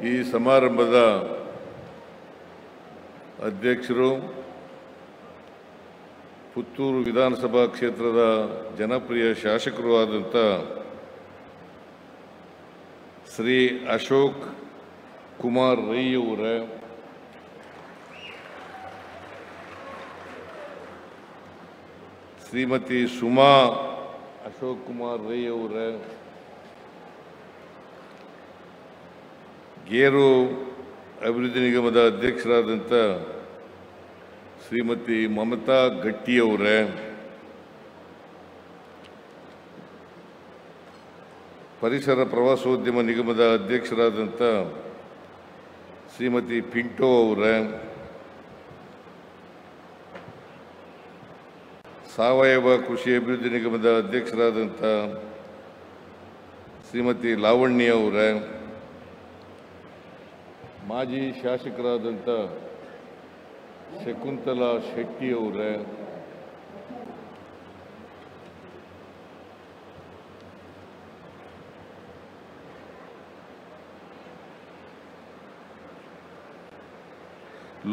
ಈ ಸಮಾರಂಭದ ಅಧ್ಯಕ್ಷರು, ಪುತ್ತೂರು ವಿಧಾನಸಭಾ ಕ್ಷೇತ್ರದ ಜನಪ್ರಿಯ ಶಾಸಕರು ಆದಂಥ ಶ್ರೀ ಅಶೋಕ್ ಕುಮಾರ್ ರೈ ಅವರೇ, ಶ್ರೀಮತಿ ಸುಮಾ ಅಶೋಕ್ ಕುಮಾರ್ ರೈ ಅವರೇ, ಗೇರು ಅಭಿವೃದ್ಧಿ ನಿಗಮದ ಅಧ್ಯಕ್ಷರಾದಂಥ ಶ್ರೀಮತಿ ಮಮತಾ ಗಟ್ಟಿಯವರೇ, ಪರಿಸರ ಪ್ರವಾಸೋದ್ಯಮ ನಿಗಮದ ಅಧ್ಯಕ್ಷರಾದಂಥ ಶ್ರೀಮತಿ ಪಿಂಟೋ ಅವರೇ, ಸಾವಯವ ಕೃಷಿ ಅಭಿವೃದ್ಧಿ ನಿಗಮದ ಅಧ್ಯಕ್ಷರಾದಂಥ ಶ್ರೀಮತಿ ಲಾವಣ್ಯ ಅವರೇ, ಮಾಜಿ ಶಾಸಕರಾದಂಥ ಶಕುಂತಲಾ ಶೆಟ್ಟಿ ಅವರೇ,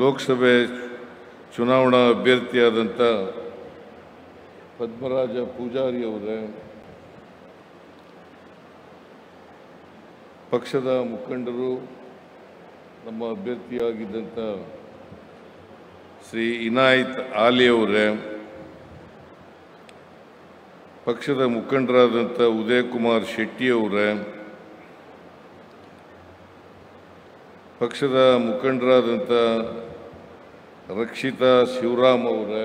ಲೋಕಸಭೆ ಚುನಾವಣಾ ಅಭ್ಯರ್ಥಿಯಾದಂಥ ಪದ್ಮರಾಜ ಪೂಜಾರಿ ಅವರೇ, ಪಕ್ಷದ ಮುಖಂಡರು, ನಮ್ಮ ಅಭ್ಯರ್ಥಿಯಾಗಿದ್ದಂಥ ಶ್ರೀ ಇನಾಯತ್ ಆಲಿ ಅವರೇ, ಪಕ್ಷದ ಮುಖಂಡರಾದಂಥ ಉದಯ್ ಕುಮಾರ್ ಶೆಟ್ಟಿ ಅವರೇ, ಪಕ್ಷದ ಮುಖಂಡರಾದಂಥ ರಕ್ಷಿತಾ ಶಿವರಾಮ್ ಅವರೇ,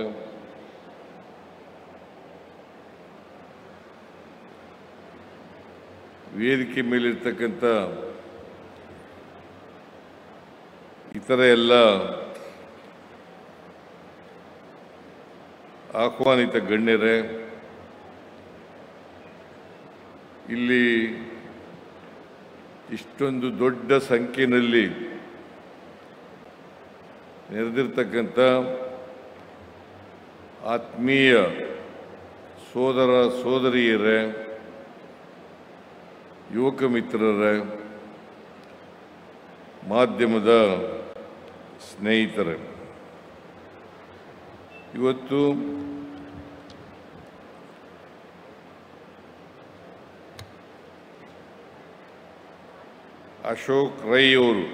ವೇದಿಕೆ ಮೇಲಿರ್ತಕ್ಕಂಥ ಇತರ ಎಲ್ಲ ಆಹ್ವಾನಿತ ಗಣ್ಯರೇ, ಇಲ್ಲಿ ಇಷ್ಟೊಂದು ದೊಡ್ಡ ಸಂಖ್ಯೆಯಲ್ಲಿ ನೆರೆದಿರ್ತಕ್ಕಂಥ ಆತ್ಮೀಯ ಸೋದರ ಸೋದರಿಯರೇ, ಯುವಕ ಮಿತ್ರರೇ, ಮಾಧ್ಯಮದ ಸ್ನೇಹಿತರೆ, ಇವತ್ತು ಅಶೋಕ್ ರೈ ಅವರು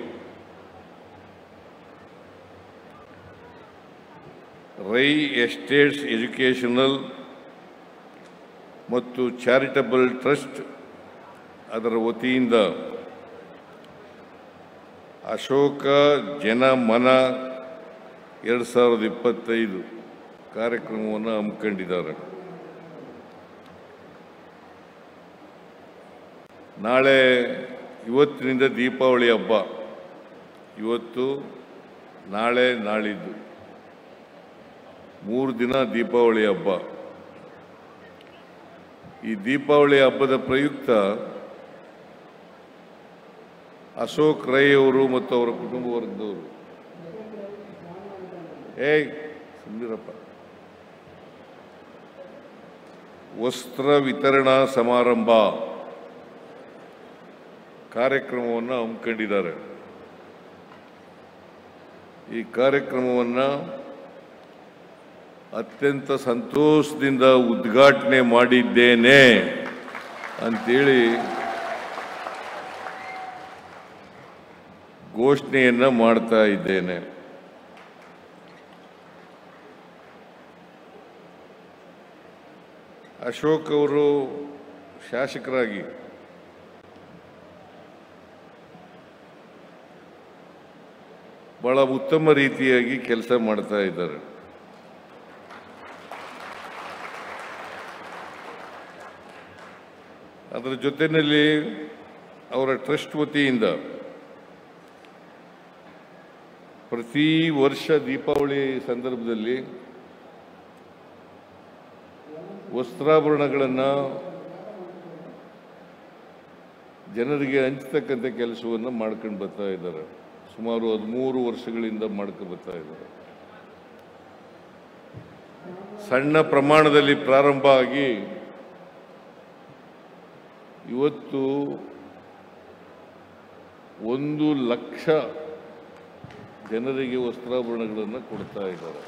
ರೈ ಎಸ್ಟೇಟ್ಸ್ ಎಜುಕೇಷನಲ್ ಮತ್ತು ಚಾರಿಟಬಲ್ ಟ್ರಸ್ಟ್ ಅದರ ವತಿಯಿಂದ ಅಶೋಕ ಜನಮನ 2025 ಕಾರ್ಯಕ್ರಮವನ್ನು ಹಮ್ಮಿಕೊಂಡಿದ್ದಾರೆ. ನಾಳೆ ಇವತ್ತಿನಿಂದ ದೀಪಾವಳಿ ಹಬ್ಬ, ಇವತ್ತು ನಾಳೆ ನಾಳಿದ್ದು 3 ದಿನ ದೀಪಾವಳಿ ಹಬ್ಬ. ಈ ದೀಪಾವಳಿ ಹಬ್ಬದ ಪ್ರಯುಕ್ತ ಅಶೋಕ್ ರೈ ಅವರು ಮತ್ತು ಅವರ ಕುಟುಂಬ ವರ್ಗದವರು ಸುಂದರಪ್ಪ ವಸ್ತ್ರ ವಿತರಣಾ ಸಮಾರಂಭ ಕಾರ್ಯಕ್ರಮವನ್ನು ಹಮ್ಮಿಕೊಂಡಿದ್ದಾರೆ. ಈ ಕಾರ್ಯಕ್ರಮವನ್ನು ಅತ್ಯಂತ ಸಂತೋಷದಿಂದ ಉದ್ಘಾಟನೆ ಮಾಡಿದ್ದೇನೆ ಅಂತೇಳಿ ಘೋಷಣೆಯನ್ನು ಮಾಡ್ತಾ ಇದ್ದೇನೆ. ಅಶೋಕ್ ಅವರು ಶಾಸಕರಾಗಿ ಬಹಳ ಉತ್ತಮ ರೀತಿಯಾಗಿ ಕೆಲಸ ಮಾಡ್ತಾ ಇದ್ದಾರೆ. ಅದರ ಜೊತೆಯಲ್ಲಿ ಅವರ ಟ್ರಸ್ಟ್ ವತಿಯಿಂದ ಪ್ರತಿ ವರ್ಷ ದೀಪಾವಳಿ ಸಂದರ್ಭದಲ್ಲಿ ವಸ್ತ್ರಾಭರಣಗಳನ್ನು ಜನರಿಗೆ ಹಂಚತಕ್ಕಂಥ ಕೆಲಸವನ್ನು ಮಾಡ್ಕೊಂಡು ಬರ್ತಾ ಇದ್ದಾರೆ. ಸುಮಾರು 13 ವರ್ಷಗಳಿಂದ ಮಾಡ್ಕೊಂಡು ಬರ್ತಾ ಇದ್ದಾರೆ. ಸಣ್ಣ ಪ್ರಮಾಣದಲ್ಲಿ ಪ್ರಾರಂಭ ಆಗಿ ಇವತ್ತು 1,00,000 ಜನರಿಗೆ ವಸ್ತ್ರಾಭರಣಗಳನ್ನು ಕೊಡ್ತಾ ಇದ್ದಾರೆ.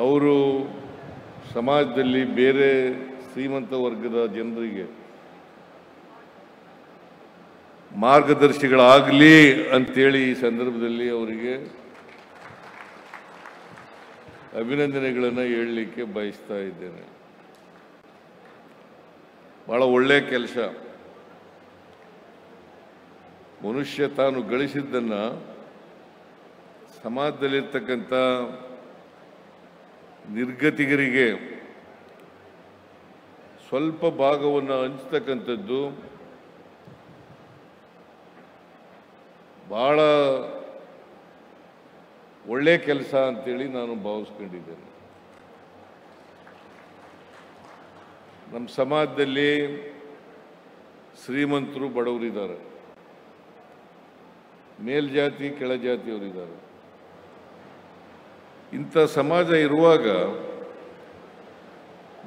ಅವರು ಸಮಾಜದಲ್ಲಿ ಬೇರೆ ಶ್ರೀಮಂತ ವರ್ಗದ ಜನರಿಗೆ ಮಾರ್ಗದರ್ಶಿಗಳಾಗಲಿ ಅಂತೇಳಿ ಈ ಸಂದರ್ಭದಲ್ಲಿ ಅವರಿಗೆ ಅಭಿನಂದನೆಗಳನ್ನು ಹೇಳಲಿಕ್ಕೆ ಬಯಸ್ತಾ ಇದ್ದೇನೆ. ಬಹಳ ಒಳ್ಳೆಯ ಕೆಲಸ. ಮನುಷ್ಯ ತಾನು ಗಳಿಸಿದ್ದನ್ನು ಸಮಾಜದಲ್ಲಿರ್ತಕ್ಕಂಥ ನಿರ್ಗತಿಗರಿಗೆ ಸ್ವಲ್ಪ ಭಾಗವನ್ನು ಹಂಚತಕ್ಕಂಥದ್ದು ಬಹಳ ಒಳ್ಳೆಯ ಕೆಲಸ ಅಂತೇಳಿ ನಾನು ಭಾವಿಸ್ಕೊಂಡಿದ್ದೇನೆ. ನಮ್ಮ ಸಮಾಜದಲ್ಲಿ ಶ್ರೀಮಂತರು ಬಡವರಿದ್ದಾರೆ, ಮೇಲ್ಜಾತಿ ಕೆಳಜಾತಿಯವರಿದ್ದಾರೆ. ಇಂಥ ಸಮಾಜ ಇರುವಾಗ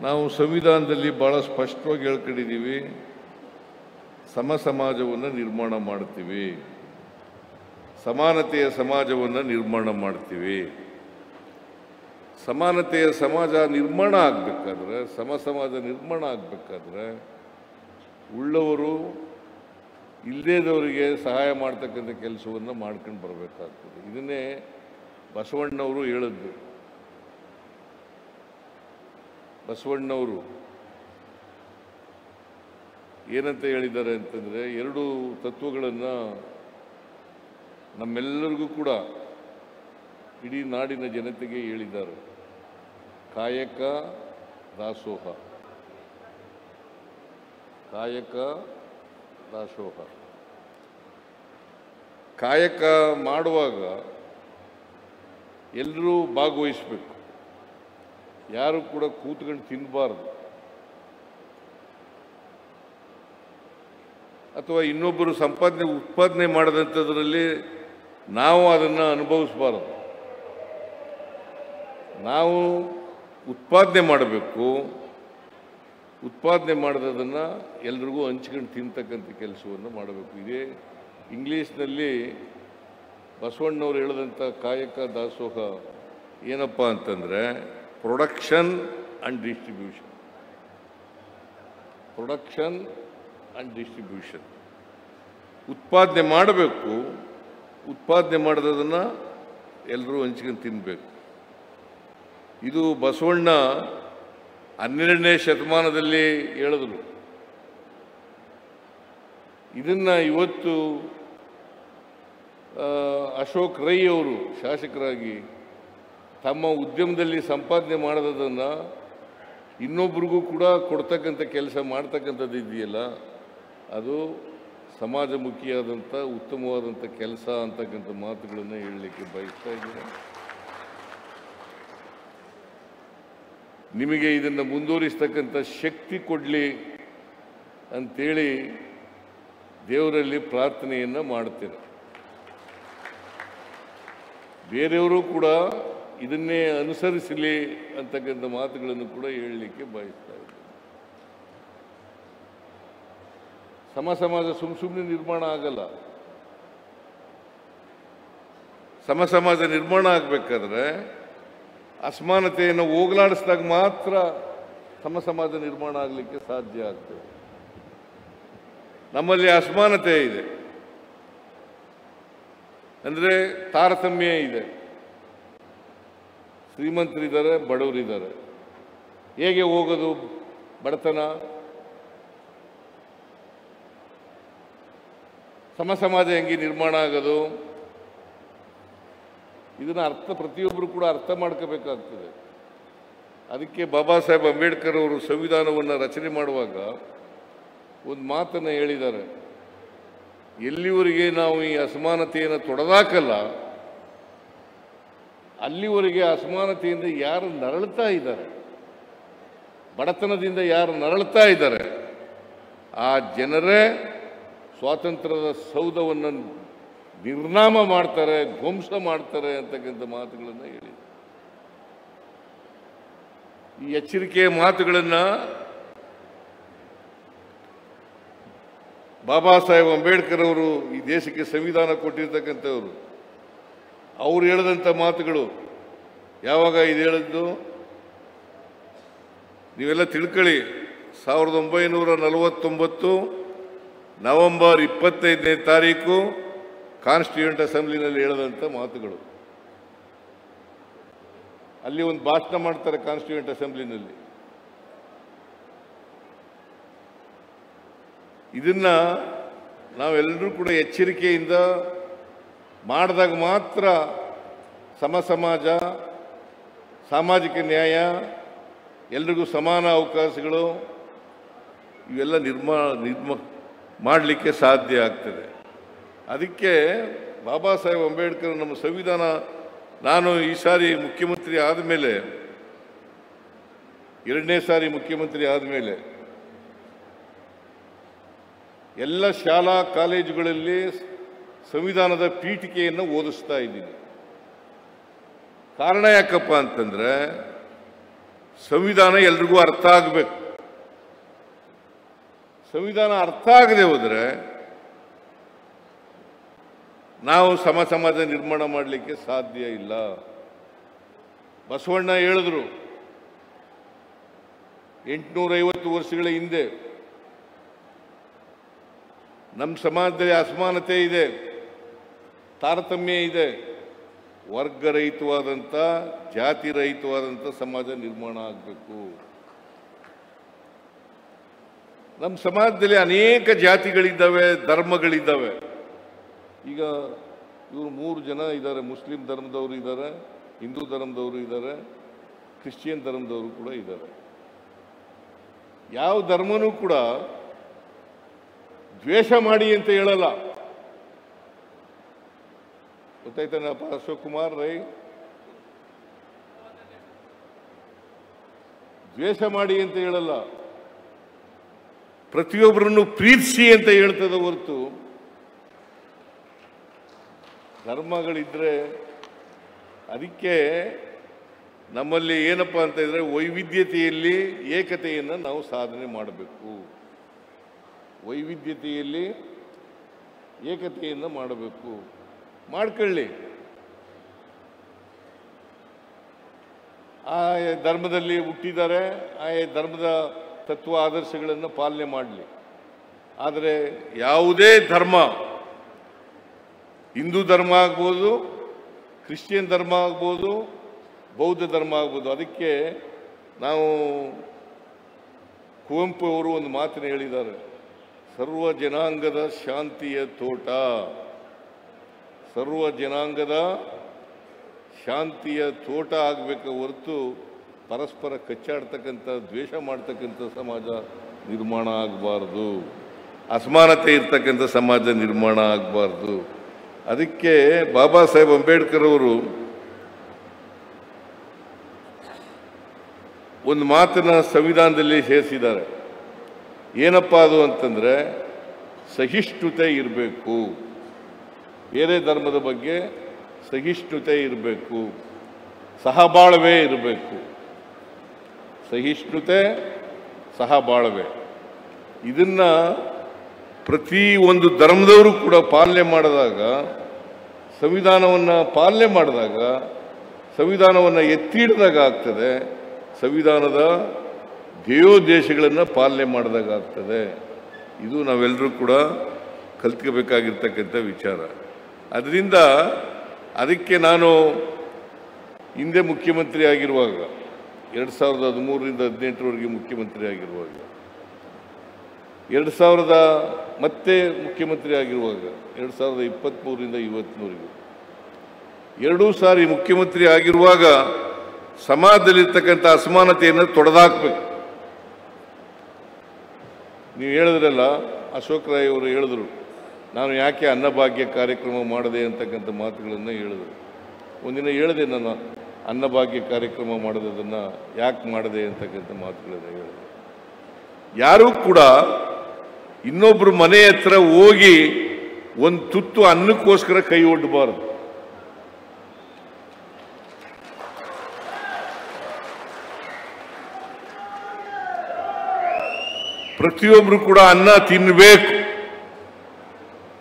ನಾವು ಸಂವಿಧಾನದಲ್ಲಿ ಭಾಳ ಸ್ಪಷ್ಟವಾಗಿ ಹೇಳ್ಕೊಂಡಿದ್ದೀವಿ, ಸಮ ಸಮಾಜವನ್ನು ನಿರ್ಮಾಣ ಮಾಡ್ತೀವಿ, ಸಮಾನತೆಯ ಸಮಾಜವನ್ನು ನಿರ್ಮಾಣ ಮಾಡ್ತೀವಿ. ಸಮಾನತೆಯ ಸಮಾಜ ನಿರ್ಮಾಣ ಆಗಬೇಕಾದ್ರೆ, ಸಮ ಸಮಾಜ ನಿರ್ಮಾಣ ಆಗಬೇಕಾದ್ರೆ ಉಳ್ಳವರು ಇಲ್ಲದೇದವರಿಗೆ ಸಹಾಯ ಮಾಡ್ತಕ್ಕಂಥ ಕೆಲಸವನ್ನು ಮಾಡ್ಕೊಂಡು ಬರಬೇಕಾಗ್ತದೆ. ಇದನ್ನೇ ಬಸವಣ್ಣವರು ಹೇಳಿದ್ದು. ಬಸವಣ್ಣವರು ಏನಂತ ಹೇಳಿದ್ದಾರೆ ಅಂತಂದರೆ, ಎರಡು ತತ್ವಗಳನ್ನು ನಮ್ಮೆಲ್ಲರಿಗೂ ಕೂಡ ಇಡೀ ನಾಡಿನ ಜನತೆಗೆ ಹೇಳಿದ್ದಾರೆ. ಕಾಯಕ ದಾಸೋಹ, ಕಾಯಕ ದಾಸೋಹ. ಕಾಯಕ ಮಾಡುವಾಗ ಎಲ್ಲರೂ ಭಾಗವಹಿಸಬೇಕು, ಯಾರು ಕೂಡ ಕೂತ್ಕೊಂಡು ತಿನ್ನಬಾರ್ದು ಅಥವಾ ಇನ್ನೊಬ್ಬರು ಉತ್ಪಾದನೆ ಮಾಡಿದಂಥದ್ರಲ್ಲಿ ನಾವು ಅದನ್ನು ಅನುಭವಿಸಬಾರದು. ನಾವು ಉತ್ಪಾದನೆ ಮಾಡಬೇಕು, ಉತ್ಪಾದನೆ ಮಾಡಿದದನ್ನು ಎಲ್ರಿಗೂ ಹಂಚ್ಕೊಂಡು ತಿಂತಕ್ಕಂಥ ಕೆಲಸವನ್ನು ಮಾಡಬೇಕು. ಇದೇ ಇಂಗ್ಲೀಷ್ನಲ್ಲಿ ಬಸವಣ್ಣವ್ರು ಹೇಳಿದಂಥ ಕಾಯಕ ದಾಸೋಹ ಏನಪ್ಪ ಅಂತಂದರೆ production and distribution. Production and distribution. ಉತ್ಪಾದನೆ ಮಾಡಬೇಕು, ಉತ್ಪಾದನೆ ಮಾಡಿದದನ್ನು ಎಲ್ಲರೂ ಹಂಚ್ಕೊಂಡು ತಿನ್ನಬೇಕು. ಇದು ಬಸವಣ್ಣ 12ನೇ ಶತಮಾನದಲ್ಲಿ ಹೇಳಿದ್ರು. ಇದನ್ನು ಇವತ್ತು ಅಶೋಕ್ ರೈ ಅವರು ಶಾಸಕರಾಗಿ ತಮ್ಮ ಉದ್ಯಮದಲ್ಲಿ ಸಂಪಾದನೆ ಮಾಡೋದನ್ನು ಇನ್ನೊಬ್ರಿಗೂ ಕೂಡ ಕೊಡ್ತಕ್ಕಂಥ ಕೆಲಸ ಮಾಡ್ತಕ್ಕಂಥದ್ದು ಇದೆಯಲ್ಲ, ಅದು ಸಮಾಜಮುಖಿಯಾದಂಥ ಉತ್ತಮವಾದಂಥ ಕೆಲಸ ಅಂತಕ್ಕಂಥ ಮಾತುಗಳನ್ನು ಹೇಳಲಿಕ್ಕೆ ಬಯಸ್ತಾ ಇದ್ದೀನಿ. ನಿಮಗೆ ಇದನ್ನು ಮುಂದುವರಿಸ್ತಕ್ಕಂಥ ಶಕ್ತಿ ಕೊಡಲಿ ಅಂತೇಳಿ ದೇವರಲ್ಲಿ ಪ್ರಾರ್ಥನೆಯನ್ನು ಮಾಡ್ತೇನೆ. ಬೇರೆಯವರು ಕೂಡ ಇದನ್ನೇ ಅನುಸರಿಸಲಿ ಅಂತಕ್ಕಂಥ ಮಾತುಗಳನ್ನು ಕೂಡ ಹೇಳಲಿಕ್ಕೆ ಬಯಸ್ತಾ ಇದ್ದೀನಿ. ಸಮ ಸಮಾಜ ಸುಮ್ಮನೆ ನಿರ್ಮಾಣ ಆಗಲ್ಲ. ಸಮ ಸಮಾಜ ನಿರ್ಮಾಣ ಆಗಬೇಕಾದ್ರೆ ಅಸಮಾನತೆಯನ್ನು ಹೋಗಲಾಡಿಸಿದಾಗ ಮಾತ್ರ ಸಮ ಸಮಾಜ ನಿರ್ಮಾಣ ಆಗಲಿಕ್ಕೆ ಸಾಧ್ಯ ಆಗ್ತದೆ. ನಮ್ಮಲ್ಲಿ ಅಸಮಾನತೆ ಇದೆ, ಅಂದರೆ ತಾರತಮ್ಯ ಇದೆ. ಶ್ರೀಮಂತರಿದ್ದಾರೆ, ಬಡವರಿದ್ದಾರೆ. ಹೇಗೆ ಹೋಗೋದು ಬಡತನ? ಸಮ ಸಮಾಜ ಹೆಂಗೆ ನಿರ್ಮಾಣ ಆಗೋದು? ಇದನ್ನು ಪ್ರತಿಯೊಬ್ಬರು ಕೂಡ ಅರ್ಥ ಮಾಡ್ಕೋಬೇಕಾಗ್ತದೆ. ಅದಕ್ಕೆ ಬಾಬಾ ಸಾಹೇಬ್ ಅಂಬೇಡ್ಕರ್ ಅವರು ಸಂವಿಧಾನವನ್ನು ರಚನೆ ಮಾಡುವಾಗ ಒಂದು ಮಾತನ್ನು ಹೇಳಿದ್ದಾರೆ. ಎಲ್ಲಿವರೆಗೆ ನಾವು ಈ ಅಸಮಾನತೆಯನ್ನು ತೊಡೆದಾಕಲ್ಲ, ಅಲ್ಲಿವರೆಗೆ ಅಸಮಾನತೆಯಿಂದ ಯಾರು ನರಳುತ್ತಾ ಇದ್ದಾರೆ, ಬಡತನದಿಂದ ಯಾರು ನರಳುತ್ತಾ ಇದ್ದಾರೆ, ಆ ಜನರೇ ಸ್ವಾತಂತ್ರ್ಯದ ಸೌಧವನ್ನು ನಿರ್ನಾಮ ಮಾಡ್ತಾರೆ, ಧ್ವಂಸ ಮಾಡ್ತಾರೆ ಅಂತಕ್ಕಂಥ ಮಾತುಗಳನ್ನು ಹೇಳಿ. ಈ ಎಚ್ಚರಿಕೆಯ ಮಾತುಗಳನ್ನು ಬಾಬಾ ಸಾಹೇಬ್ ಅಂಬೇಡ್ಕರ್ ಅವರು ಈ ದೇಶಕ್ಕೆ ಸಂವಿಧಾನ ಕೊಟ್ಟಿರ್ತಕ್ಕಂಥವ್ರು, ಅವ್ರು ಹೇಳಿದಂಥ ಮಾತುಗಳು. ಯಾವಾಗ ಇದು ಹೇಳಿದ್ದು ನೀವೆಲ್ಲ ತಿಳ್ಕೊಳ್ಳಿ. 1949 ನವೆಂಬರ್ 25ನೇ ತಾರೀಕು ಕಾನ್ಸ್ಟಿಟ್ಯೂಂಟ್ ಅಸೆಂಬ್ಲಿನಲ್ಲಿ ಹೇಳಿದಂಥ ಮಾತುಗಳು. ಅಲ್ಲಿ ಒಂದು ಭಾಷಣ ಮಾಡ್ತಾರೆ ಕಾನ್ಸ್ಟಿಟ್ಯೂಂಟ್ ಅಸೆಂಬ್ಲಿನಲ್ಲಿ. ಇದನ್ನ ನಾವೆಲ್ಲರೂ ಕೂಡ ಎಚ್ಚರಿಕೆಯಿಂದ ಮಾಡಿದಾಗ ಮಾತ್ರ ಸಮಾಜ, ಸಾಮಾಜಿಕ ನ್ಯಾಯ, ಎಲ್ರಿಗೂ ಸಮಾನ ಅವಕಾಶಗಳು ಇವೆಲ್ಲ ಮಾಡಲಿಕ್ಕೆ ಸಾಧ್ಯ ಆಗ್ತದೆ. ಅದಕ್ಕೆ ಬಾಬಾ ಸಾಹೇಬ್ ಅಂಬೇಡ್ಕರ್ ನಮ್ಮ ಸಂವಿಧಾನ, ನಾನು ಈ ಸಾರಿ ಮುಖ್ಯಮಂತ್ರಿ ಆದಮೇಲೆ, 2ನೇ ಸಾರಿ ಮುಖ್ಯಮಂತ್ರಿ ಆದಮೇಲೆ ಎಲ್ಲ ಶಾಲಾ ಕಾಲೇಜುಗಳಲ್ಲಿ ಸಂವಿಧಾನದ ಪೀಠಿಕೆಯನ್ನು ಓದಿಸ್ತಾ ಇದ್ದೀನಿ. ಕಾರಣ ಯಾಕಪ್ಪ ಅಂತಂದ್ರೆ ಸಂವಿಧಾನ ಎಲ್ರಿಗೂ ಅರ್ಥ ಆಗಬೇಕು. ಸಂವಿಧಾನ ಅರ್ಥ ಆಗದೆ ಹೋದರೆ ನಾವು ಸಮಾಜ ನಿರ್ಮಾಣ ಮಾಡಲಿಕ್ಕೆ ಸಾಧ್ಯ ಇಲ್ಲ. ಬಸವಣ್ಣ ಹೇಳಿದ್ರು 850 ವರ್ಷಗಳ ಹಿಂದೆ ನಮ್ಮ ಸಮಾಜದಲ್ಲಿ ಅಸಮಾನತೆ ಇದೆ, ತಾರತಮ್ಯ ಇದೆ, ವರ್ಗರಹಿತವಾದಂಥ, ಜಾತಿ ರಹಿತವಾದಂಥ ಸಮಾಜ ನಿರ್ಮಾಣ ಆಗಬೇಕು. ನಮ್ಮ ಸಮಾಜದಲ್ಲಿ ಅನೇಕ ಜಾತಿಗಳಿದ್ದಾವೆ, ಧರ್ಮಗಳಿದ್ದಾವೆ. ಈಗ ಇವರು 3 ಜನ ಇದ್ದಾರೆ. ಮುಸ್ಲಿಂ ಧರ್ಮದವರು ಇದ್ದಾರೆ, ಹಿಂದೂ ಧರ್ಮದವರು ಇದ್ದಾರೆ, ಕ್ರಿಶ್ಚಿಯನ್ ಧರ್ಮದವರು ಕೂಡ ಇದ್ದಾರೆ. ಯಾವ ಧರ್ಮನೂ ಕೂಡ ದ್ವೇಷ ಮಾಡಿ ಅಂತ ಹೇಳಲ್ಲ. ಗೊತ್ತಾಯ್ತಾನಪ್ಪ ಅಶೋಕ್ ಕುಮಾರ್ ರೈ? ದ್ವೇಷ ಮಾಡಿ ಅಂತ ಹೇಳಲ್ಲ, ಪ್ರತಿಯೊಬ್ಬರನ್ನು ಪ್ರೀತಿಸಿ ಅಂತ ಹೇಳ್ತದ ಹೊರತು ಧರ್ಮಗಳಿದ್ರೆ. ಅದಕ್ಕೆ ನಮ್ಮಲ್ಲಿ ಏನಪ್ಪ ಅಂತ ಇದ್ರೆ ವೈವಿಧ್ಯತೆಯಲ್ಲಿ ಏಕತೆಯನ್ನು ನಾವು ಸಾಧನೆ ಮಾಡಬೇಕು. ವೈವಿಧ್ಯತೆಯಲ್ಲಿ ಏಕತೆಯನ್ನು ಮಾಡಬೇಕು. ಮಾಡ್ಕೊಳ್ಳಿ. ಆ ಧರ್ಮದಲ್ಲಿ ಹುಟ್ಟಿದ್ದಾರೆ, ಆ ಧರ್ಮದ ತತ್ವ ಆದರ್ಶಗಳನ್ನು ಪಾಲನೆ ಮಾಡಲಿ. ಆದರೆ ಯಾವುದೇ ಧರ್ಮ, ಹಿಂದೂ ಧರ್ಮ ಆಗ್ಬೋದು, ಕ್ರಿಶ್ಚಿಯನ್ ಧರ್ಮ ಆಗ್ಬೋದು, ಬೌದ್ಧ ಧರ್ಮ ಆಗ್ಬೋದು. ಅದಕ್ಕೆ ನಾವು ಕುವೆಂಪು ಅವರು ಒಂದು ಮಾತನ್ನು ಹೇಳಿದ್ದಾರೆ, ಸರ್ವ ಜನಾಂಗದ ಶಾಂತಿಯ ತೋಟ. ಸರ್ವ ಜನಾಂಗದ ಶಾಂತಿಯ ತೋಟ ಆಗಬೇಕು ಹೊರತು ಪರಸ್ಪರ ಕಚ್ಚಾಡ್ತಕ್ಕಂಥ, ದ್ವೇಷ ಮಾಡ್ತಕ್ಕಂಥ ಸಮಾಜ ನಿರ್ಮಾಣ ಆಗಬಾರ್ದು. ಅಸಮಾನತೆ ಇರ್ತಕ್ಕಂಥ ಸಮಾಜ ನಿರ್ಮಾಣ ಆಗಬಾರ್ದು. ಅದಕ್ಕೆ ಬಾಬಾ ಸಾಹೇಬ್ ಅಂಬೇಡ್ಕರ್ ಅವರು ಒಂದು ಮಾತನ್ನ ಸಂವಿಧಾನದಲ್ಲಿ ಸೇರಿಸಿದ್ದಾರೆ. ಏನಪ್ಪ ಅದು ಅಂತಂದ್ರೆ ಸಹಿಷ್ಣುತೆ ಇರಬೇಕು. ಬೇರೆ ಧರ್ಮದ ಬಗ್ಗೆ ಸಹಿಷ್ಣುತೆ ಇರಬೇಕು, ಸಹಬಾಳ್ವೆ ಇರಬೇಕು. ಸಹಿಷ್ಣುತೆ, ಸಹಬಾಳ್ವೆ, ಇದನ್ನ ಪ್ರತಿ ಒಂದು ಧರ್ಮದವರು ಕೂಡ ಪಾಲನೆ ಮಾಡಿದಾಗ, ಸಂವಿಧಾನವನ್ನು ಪಾಲನೆ ಮಾಡಿದಾಗ, ಸಂವಿಧಾನವನ್ನು ಎತ್ತಿ ಹಿಡಿದಾಗ ಆಗ್ತದೆ. ಸಂವಿಧಾನದ ಧ್ಯೇಯೋದ್ದೇಶಗಳನ್ನು ಪಾಲನೆ ಮಾಡಿದಾಗ ಆಗ್ತದೆ. ಇದು ನಾವೆಲ್ಲರೂ ಕೂಡ ಕಲ್ತ್ಕೋಬೇಕಾಗಿರ್ತಕ್ಕಂಥ ವಿಚಾರ. ಅದರಿಂದ ಅದಕ್ಕೆ ನಾನು ಹಿಂದೆ ಮುಖ್ಯಮಂತ್ರಿ ಆಗಿರುವಾಗ, 2013ರಿಂದ 2018ರವರೆಗೆ ಮುಖ್ಯಮಂತ್ರಿ ಆಗಿರುವಾಗ, 2000 ಮತ್ತೆ ಮುಖ್ಯಮಂತ್ರಿ ಆಗಿರುವಾಗ, 2023ರಿಂದ ಇವತ್ತಿನವರೆಗೂ 2 ಸಾರಿ ಮುಖ್ಯಮಂತ್ರಿ ಆಗಿರುವಾಗ ಸಮಾಜದಲ್ಲಿರ್ತಕ್ಕಂಥ ಅಸಮಾನತೆಯನ್ನು ತೊಡೆದಾಕಬೇಕು. ನೀವು ಹೇಳಿದ್ರಲ್ಲ, ಅಶೋಕ್ ರಾಯ್ ಅವರು ಹೇಳಿದ್ರು, ನಾನು ಯಾಕೆ ಅನ್ನಭಾಗ್ಯ ಕಾರ್ಯಕ್ರಮ ಮಾಡಿದೆ ಅಂತಕ್ಕಂಥ ಮಾತುಗಳನ್ನು ಹೇಳಿದ್ರು. ಒಂದಿನ ಹೇಳಿದೆ ನಾನು, ಅನ್ನಭಾಗ್ಯ ಕಾರ್ಯಕ್ರಮ ಮಾಡೋದನ್ನು ಯಾಕೆ ಮಾಡಿದೆ ಅಂತಕ್ಕಂಥ ಮಾತುಗಳನ್ನು ಹೇಳಿದೆ. ಯಾರೂ ಕೂಡ ಇನ್ನೊಬ್ಬರು ಮನೆ ಹತ್ರ ಹೋಗಿ ಒಂದು ತುತ್ತು ಅನ್ನಕ್ಕೋಸ್ಕರ ಕೈ ಒಡ್ಡಬಾರದು. ಪ್ರತಿಯೊಬ್ಬರು ಕೂಡ ಅನ್ನ ತಿನ್ನಬೇಕು.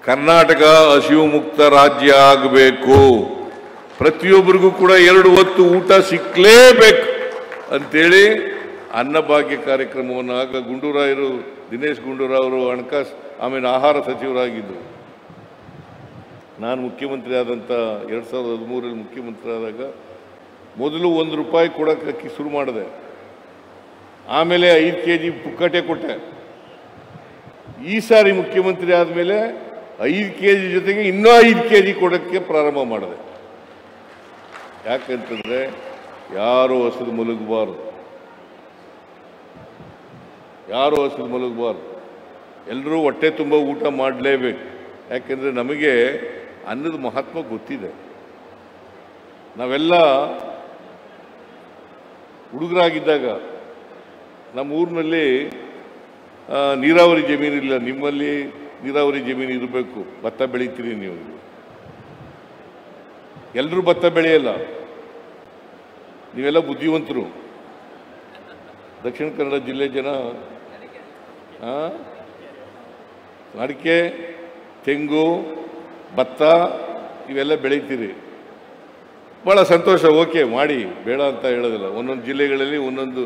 ಕರ್ನಾಟಕ ಹಸಿವು ಮುಕ್ತ ರಾಜ್ಯ ಆಗಬೇಕು. ಪ್ರತಿಯೊಬ್ಬರಿಗೂ ಕೂಡ 2 ಹೊತ್ತು ಊಟ ಸಿಕ್ಕಲೇಬೇಕು ಅಂತೇಳಿ ಅನ್ನಭಾಗ್ಯ ಕಾರ್ಯಕ್ರಮವನ್ನು ಆಗ ಗುಂಡೂರಾಯರು, ದಿನೇಶ್ ಗುಂಡೂರಾವ್ ಅವರು ಹಣಕಾಸು ಆಮೇಲೆ ಆಹಾರ ಸಚಿವರಾಗಿದ್ದರು. ನಾನು ಮುಖ್ಯಮಂತ್ರಿ ಆದಂಥ 2013ರಲ್ಲಿ ಮುಖ್ಯಮಂತ್ರಿ ಆದಾಗ ಮೊದಲು ₹1 ಕೊಡೋಕ್ಕೆ ಅಕ್ಕಿ ಶುರು ಮಾಡಿದೆ. ಆಮೇಲೆ 5 kg ಪುಕ್ಕಟೆ ಕೊಟ್ಟೆ. ಈ ಸಾರಿ ಮುಖ್ಯಮಂತ್ರಿ ಆದಮೇಲೆ 5 kg ಜೊತೆಗೆ ಇನ್ನೂ 5 kg ಕೊಡೋಕ್ಕೆ ಪ್ರಾರಂಭ ಮಾಡಿದೆ. ಯಾಕಂತಂದರೆ ಯಾರೂ ಹಸಿದು ಮಲಗಬಾರ್ದು, ಎಲ್ಲರೂ ಹೊಟ್ಟೆ ತುಂಬ ಊಟ ಮಾಡಲೇಬೇಕು. ಯಾಕೆಂದರೆ ನಮಗೆ ಅನ್ನದ ಮಹತ್ವ ಗೊತ್ತಿದೆ. ನಾವೆಲ್ಲ ಹುಡುಗರಾಗಿದ್ದಾಗ ನಮ್ಮ ಊರಿನಲ್ಲಿ ನೀರಾವರಿ ಜಮೀನಿಲ್ಲ. ನಿಮ್ಮಲ್ಲಿ ನೀರಾವರಿ ಜಮೀನು ಇರಬೇಕು, ಭತ್ತ ಬೆಳೀತೀರಿ ನೀವು. ಎಲ್ಲರೂ ಭತ್ತ ಬೆಳೆಯಲ್ಲ, ನೀವೆಲ್ಲ ಬುದ್ಧಿವಂತರು. ದಕ್ಷಿಣ ಕನ್ನಡ ಜಿಲ್ಲೆ ಜನ ಅಡಿಕೆ, ತೆಂಗು, ಭತ್ತ ಇವೆಲ್ಲ ಬೆಳೀತೀರಿ. ಭಾಳ ಸಂತೋಷ, ಓಕೆ ಮಾಡಿ, ಬೇಡ ಅಂತ ಹೇಳೋದಿಲ್ಲ. ಒಂದೊಂದು ಜಿಲ್ಲೆಗಳಲ್ಲಿ ಒಂದೊಂದು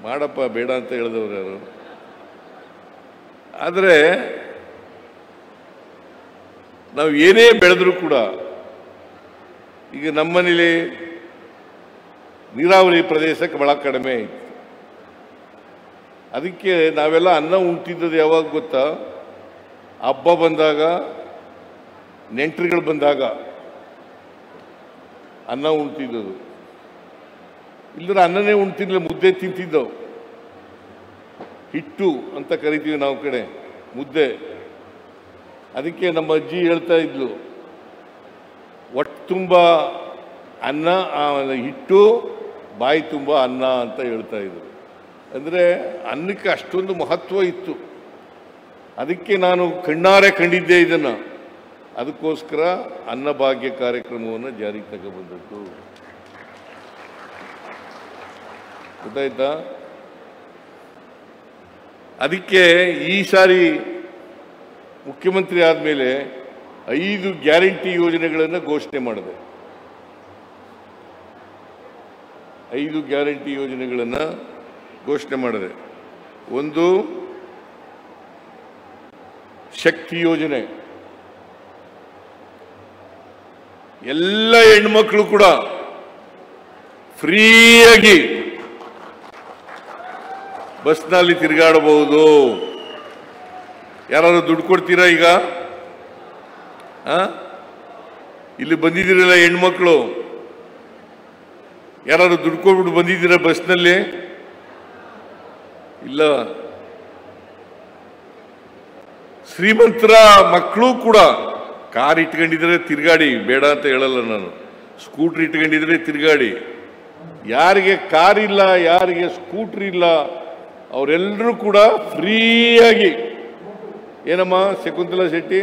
ಮಾಡಪ್ಪ, ಬೇಡ ಅಂತ ಹೇಳಿದವರು ಯಾರು? ಆದರೆ ನಾವು ಏನೇ ಬೆಳೆದರೂ ಕೂಡ ಈಗ ನಮ್ಮನೇಲಿ ನೀರಾವರಿ ಪ್ರದೇಶಕ್ಕೆ ಬಹಳ ಕಡಿಮೆ ಇತ್ತು. ಅದಕ್ಕೆ ನಾವೆಲ್ಲ ಅನ್ನ ಉಣ್ತಿದ್ದದ್ದು ಯಾವಾಗ ಗೊತ್ತಾ? ಹಬ್ಬ ಬಂದಾಗ, ನೆಂಟರುಗಳು ಬಂದಾಗ ಅನ್ನ ಉಣ್ತಿದ್ದದು. ಇಲ್ಲದ್ರೆ ಅನ್ನನೇ ಉಣ್ತಿರ್ಲಿಲ್ಲ, ಮುದ್ದೆ ತಿಂತಿದ್ದವು. ಹಿಟ್ಟು ಅಂತ ಕರಿತೀವಿ ನಾವು ಕಡೆ, ಮುದ್ದೆ. ಅದಕ್ಕೆ ನಮ್ಮ ಅಜ್ಜಿ ಹೇಳ್ತಾ ಇದ್ಲು, ಹೊಟ್ಟೆ ತುಂಬ ಅನ್ನ, ಹಿಟ್ಟು, ಬಾಯಿ ತುಂಬ ಅನ್ನ ಅಂತ ಹೇಳ್ತಾ ಇದ್ರು. ಅಂದರೆ ಅನ್ನಕ್ಕೆ ಅಷ್ಟೊಂದು ಮಹತ್ವ ಇತ್ತು. ಅದಕ್ಕೆ ನಾನು ಕಣ್ಣಾರೆ ಕಂಡಿದ್ದೆ ಇದನ್ನು. ಅದಕ್ಕೋಸ್ಕರ ಅನ್ನಭಾಗ್ಯ ಕಾರ್ಯಕ್ರಮವನ್ನು ಜಾರಿಗೆ ತಗೊಬಂದದ್ದು. ಗೊತ್ತಾಯ್ತಾ? ಅದಕ್ಕೆ ಈ ಸಾರಿ ಮುಖ್ಯಮಂತ್ರಿ ಆದಮೇಲೆ 5 ಗ್ಯಾರಂಟಿ ಯೋಜನೆಗಳನ್ನು ಘೋಷಣೆ ಮಾಡಿದೆ. 5 ಗ್ಯಾರಂಟಿ ಯೋಜನೆಗಳನ್ನು ಘೋಷಣೆ ಮಾಡಿದೆ. ಒಂದು ಶಕ್ತಿ ಯೋಜನೆ, ಎಲ್ಲ ಹೆಣ್ಮಕ್ಳು ಕೂಡ ಫ್ರೀಯಾಗಿ ಬಸ್ನಲ್ಲಿ ತಿರುಗಾಡಬಹುದು. ಯಾರಾದ್ರೂ ದುಡ್ಡು ಕೊಡ್ತೀರಾ? ಈಗ ಇಲ್ಲಿ ಬಂದಿದ್ದೀರಲ್ಲ ಹೆಣ್ಮಕ್ಳು, ಯಾರಾದ್ರೂ ದುಡ್ಡು ಕೊಟ್ಬಿಟ್ಟು ಬಂದಿದ್ದೀರಾ ಬಸ್ನಲ್ಲಿ? ಇಲ್ಲ. ಶ್ರೀಮಂತರ ಮಕ್ಕಳು ಕೂಡ ಕಾರ್ ಇಟ್ಕೊಂಡಿದ್ರೆ ತಿರುಗಾಡಿ, ಬೇಡ ಅಂತ ಹೇಳಲ್ಲ ನಾನು. ಸ್ಕೂಟ್ರ್ ಇಟ್ಕೊಂಡಿದ್ರೆ ತಿರುಗಾಡಿ. ಯಾರಿಗೆ ಕಾರ್ ಇಲ್ಲ, ಯಾರಿಗೆ ಸ್ಕೂಟ್ರ್ ಇಲ್ಲ, ಅವರೆಲ್ಲರೂ ಕೂಡ ಫ್ರೀಯಾಗಿ, ಏನಮ್ಮ ಶಕುಂತಲಾ ಶೆಟ್ಟಿ,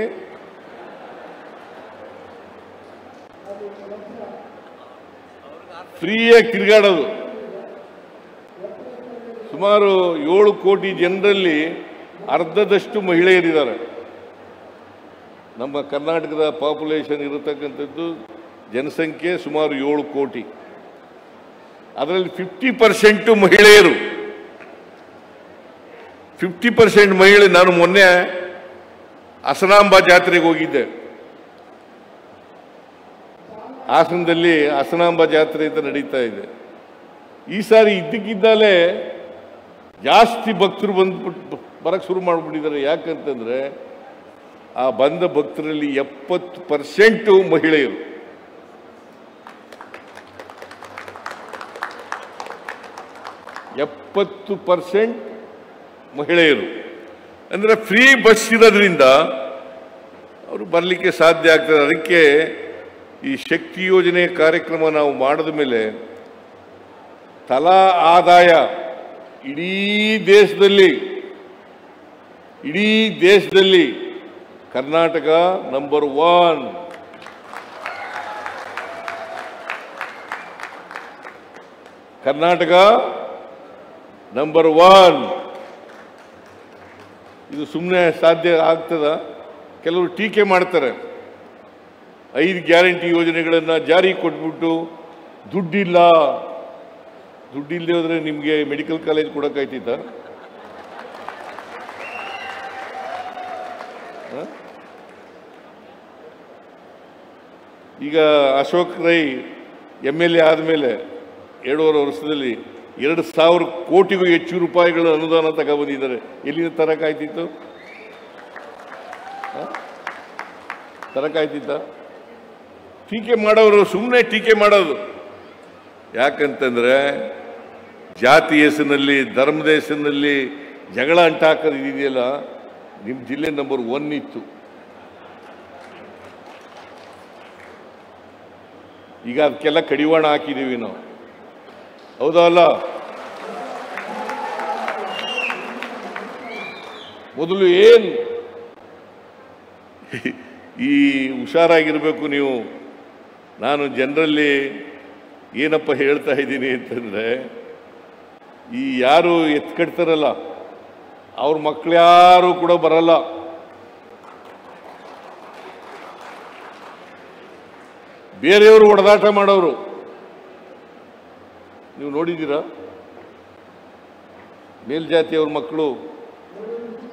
ಫ್ರೀಯಾಗಿ ತಿರುಗಾಡೋದು. ಸುಮಾರು 7 ಕೋಟಿ ಜನರಲ್ಲಿ ಅರ್ಧದಷ್ಟು ಮಹಿಳೆಯರಿದ್ದಾರೆ. ನಮ್ಮ ಕರ್ನಾಟಕದ ಪಾಪ್ಯುಲೇಷನ್ ಇರತಕ್ಕಂಥದ್ದು ಜನಸಂಖ್ಯೆ ಸುಮಾರು 7 ಕೋಟಿ. ಅದರಲ್ಲಿ 50% ಮಹಿಳೆಯರು. 50% ಮಹಿಳೆ. ನಾನು ಮೊನ್ನೆ ಹಸನಾಂಬ ಜಾತ್ರೆಗೆ ಹೋಗಿದ್ದೆ. ಹಾಸನದಲ್ಲಿ ಹಸನಾಂಬ ಜಾತ್ರೆ ಅಂತ ನಡೀತಾ ಇದೆ. ಈ ಸಾರಿ ಇದ್ದಕ್ಕಿದ್ದಾಲೆ ಜಾಸ್ತಿ ಭಕ್ತರು ಬರಕ್ಕೆ ಶುರು ಮಾಡಿಬಿಟ್ಟಿದ್ದಾರೆ. ಯಾಕಂತಂದ್ರೆ ಆ ಬಂದ ಭಕ್ತರಲ್ಲಿ 70% ಮಹಿಳೆಯರು. 70% ಮಹಿಳೆಯರು. ಅಂದರೆ ಫ್ರೀ ಬಸ್ ಇರೋದ್ರಿಂದ ಅವರು ಬರಲಿಕ್ಕೆ ಸಾಧ್ಯ ಆಗ್ತದೆ. ಅದಕ್ಕೆ ಈ ಶಕ್ತಿ ಯೋಜನೆ ಕಾರ್ಯಕ್ರಮ ನಾವು ಮಾಡಿದ ಮೇಲೆ ತಲಾ ಆದಾಯ ಇಡೀ ದೇಶದಲ್ಲಿ ಕರ್ನಾಟಕ ನಂಬರ್ 1. ಕರ್ನಾಟಕ ನಂಬರ್ 1. ಇದು ಸುಮ್ಮನೆ ಸಾಧ್ಯ ಆಗ್ತದ? ಕೆಲವರು ಟೀಕೆ ಮಾಡ್ತಾರೆ. 5 ಗ್ಯಾರಂಟಿ ಯೋಜನೆಗಳನ್ನು ಜಾರಿ ಕೊಟ್ಬಿಟ್ಟು ದುಡ್ಡಿಲ್ಲದೆ ಹೋದ್ರೆ ನಿಮಗೆ ಮೆಡಿಕಲ್ ಕಾಲೇಜ್ ಕೊಡೋಕ್ಕಾಯ್ತಿತ್ತ? ಈಗ ಅಶೋಕ್ ರೈ MLA ಆದಮೇಲೆ 2.5 ವರ್ಷದಲ್ಲಿ 2,000 ಕೋಟಿಗೂ ಹೆಚ್ಚು ರೂಪಾಯಿಗಳ ಅನುದಾನ ತಗೊಬಂದಿದ್ದಾರೆ. ಎಲ್ಲಿಂದ ತರಕಾಯ್ತಿತ್ತು? ತರಕಾಯ್ತಿತ್ತ? ಟೀಕೆ ಮಾಡೋರು ಸುಮ್ಮನೆ ಟೀಕೆ ಮಾಡೋದು. ಯಾಕಂತಂದ್ರೆ ಜಾತಿ ಹೆಸರಿನಲ್ಲಿ, ಧರ್ಮದ ಹೆಸರಿನಲ್ಲಿ ಜಗಳ ಅಂಟಾಕೋದು ಇದೆಯಲ್ಲ, ನಿಮ್ಮ ಜಿಲ್ಲೆ ನಂಬರ್ 1 ಇತ್ತು. ಈಗ ಅದಕ್ಕೆಲ್ಲ ಕಡಿವಾಣ ಹಾಕಿದ್ದೀವಿ ನಾವು. ಹೌದಾ ಅಲ್ಲ? ಮೊದಲು ಈ ಹುಷಾರಾಗಿರ್ಬೇಕು ನೀವು. ನಾನು ಜನರಲ್ಲಿ ಏನಪ್ಪ ಹೇಳ್ತಾ ಇದ್ದೀನಿ ಅಂತಂದ್ರೆ, ಈ ಯಾರು ಎತ್ಕಡ್ತಾರಲ್ಲ ಅವ್ರ ಮಕ್ಕಳು ಯಾರು ಕೂಡ ಬರಲ್ಲ. ಬೇರೆಯವರು ಹೊಡೆದಾಟ ಮಾಡೋರು ನೀವು ನೋಡಿದ್ದೀರಾ? ಮೇಲ್ಜಾತಿಯವ್ರ ಮಕ್ಕಳು,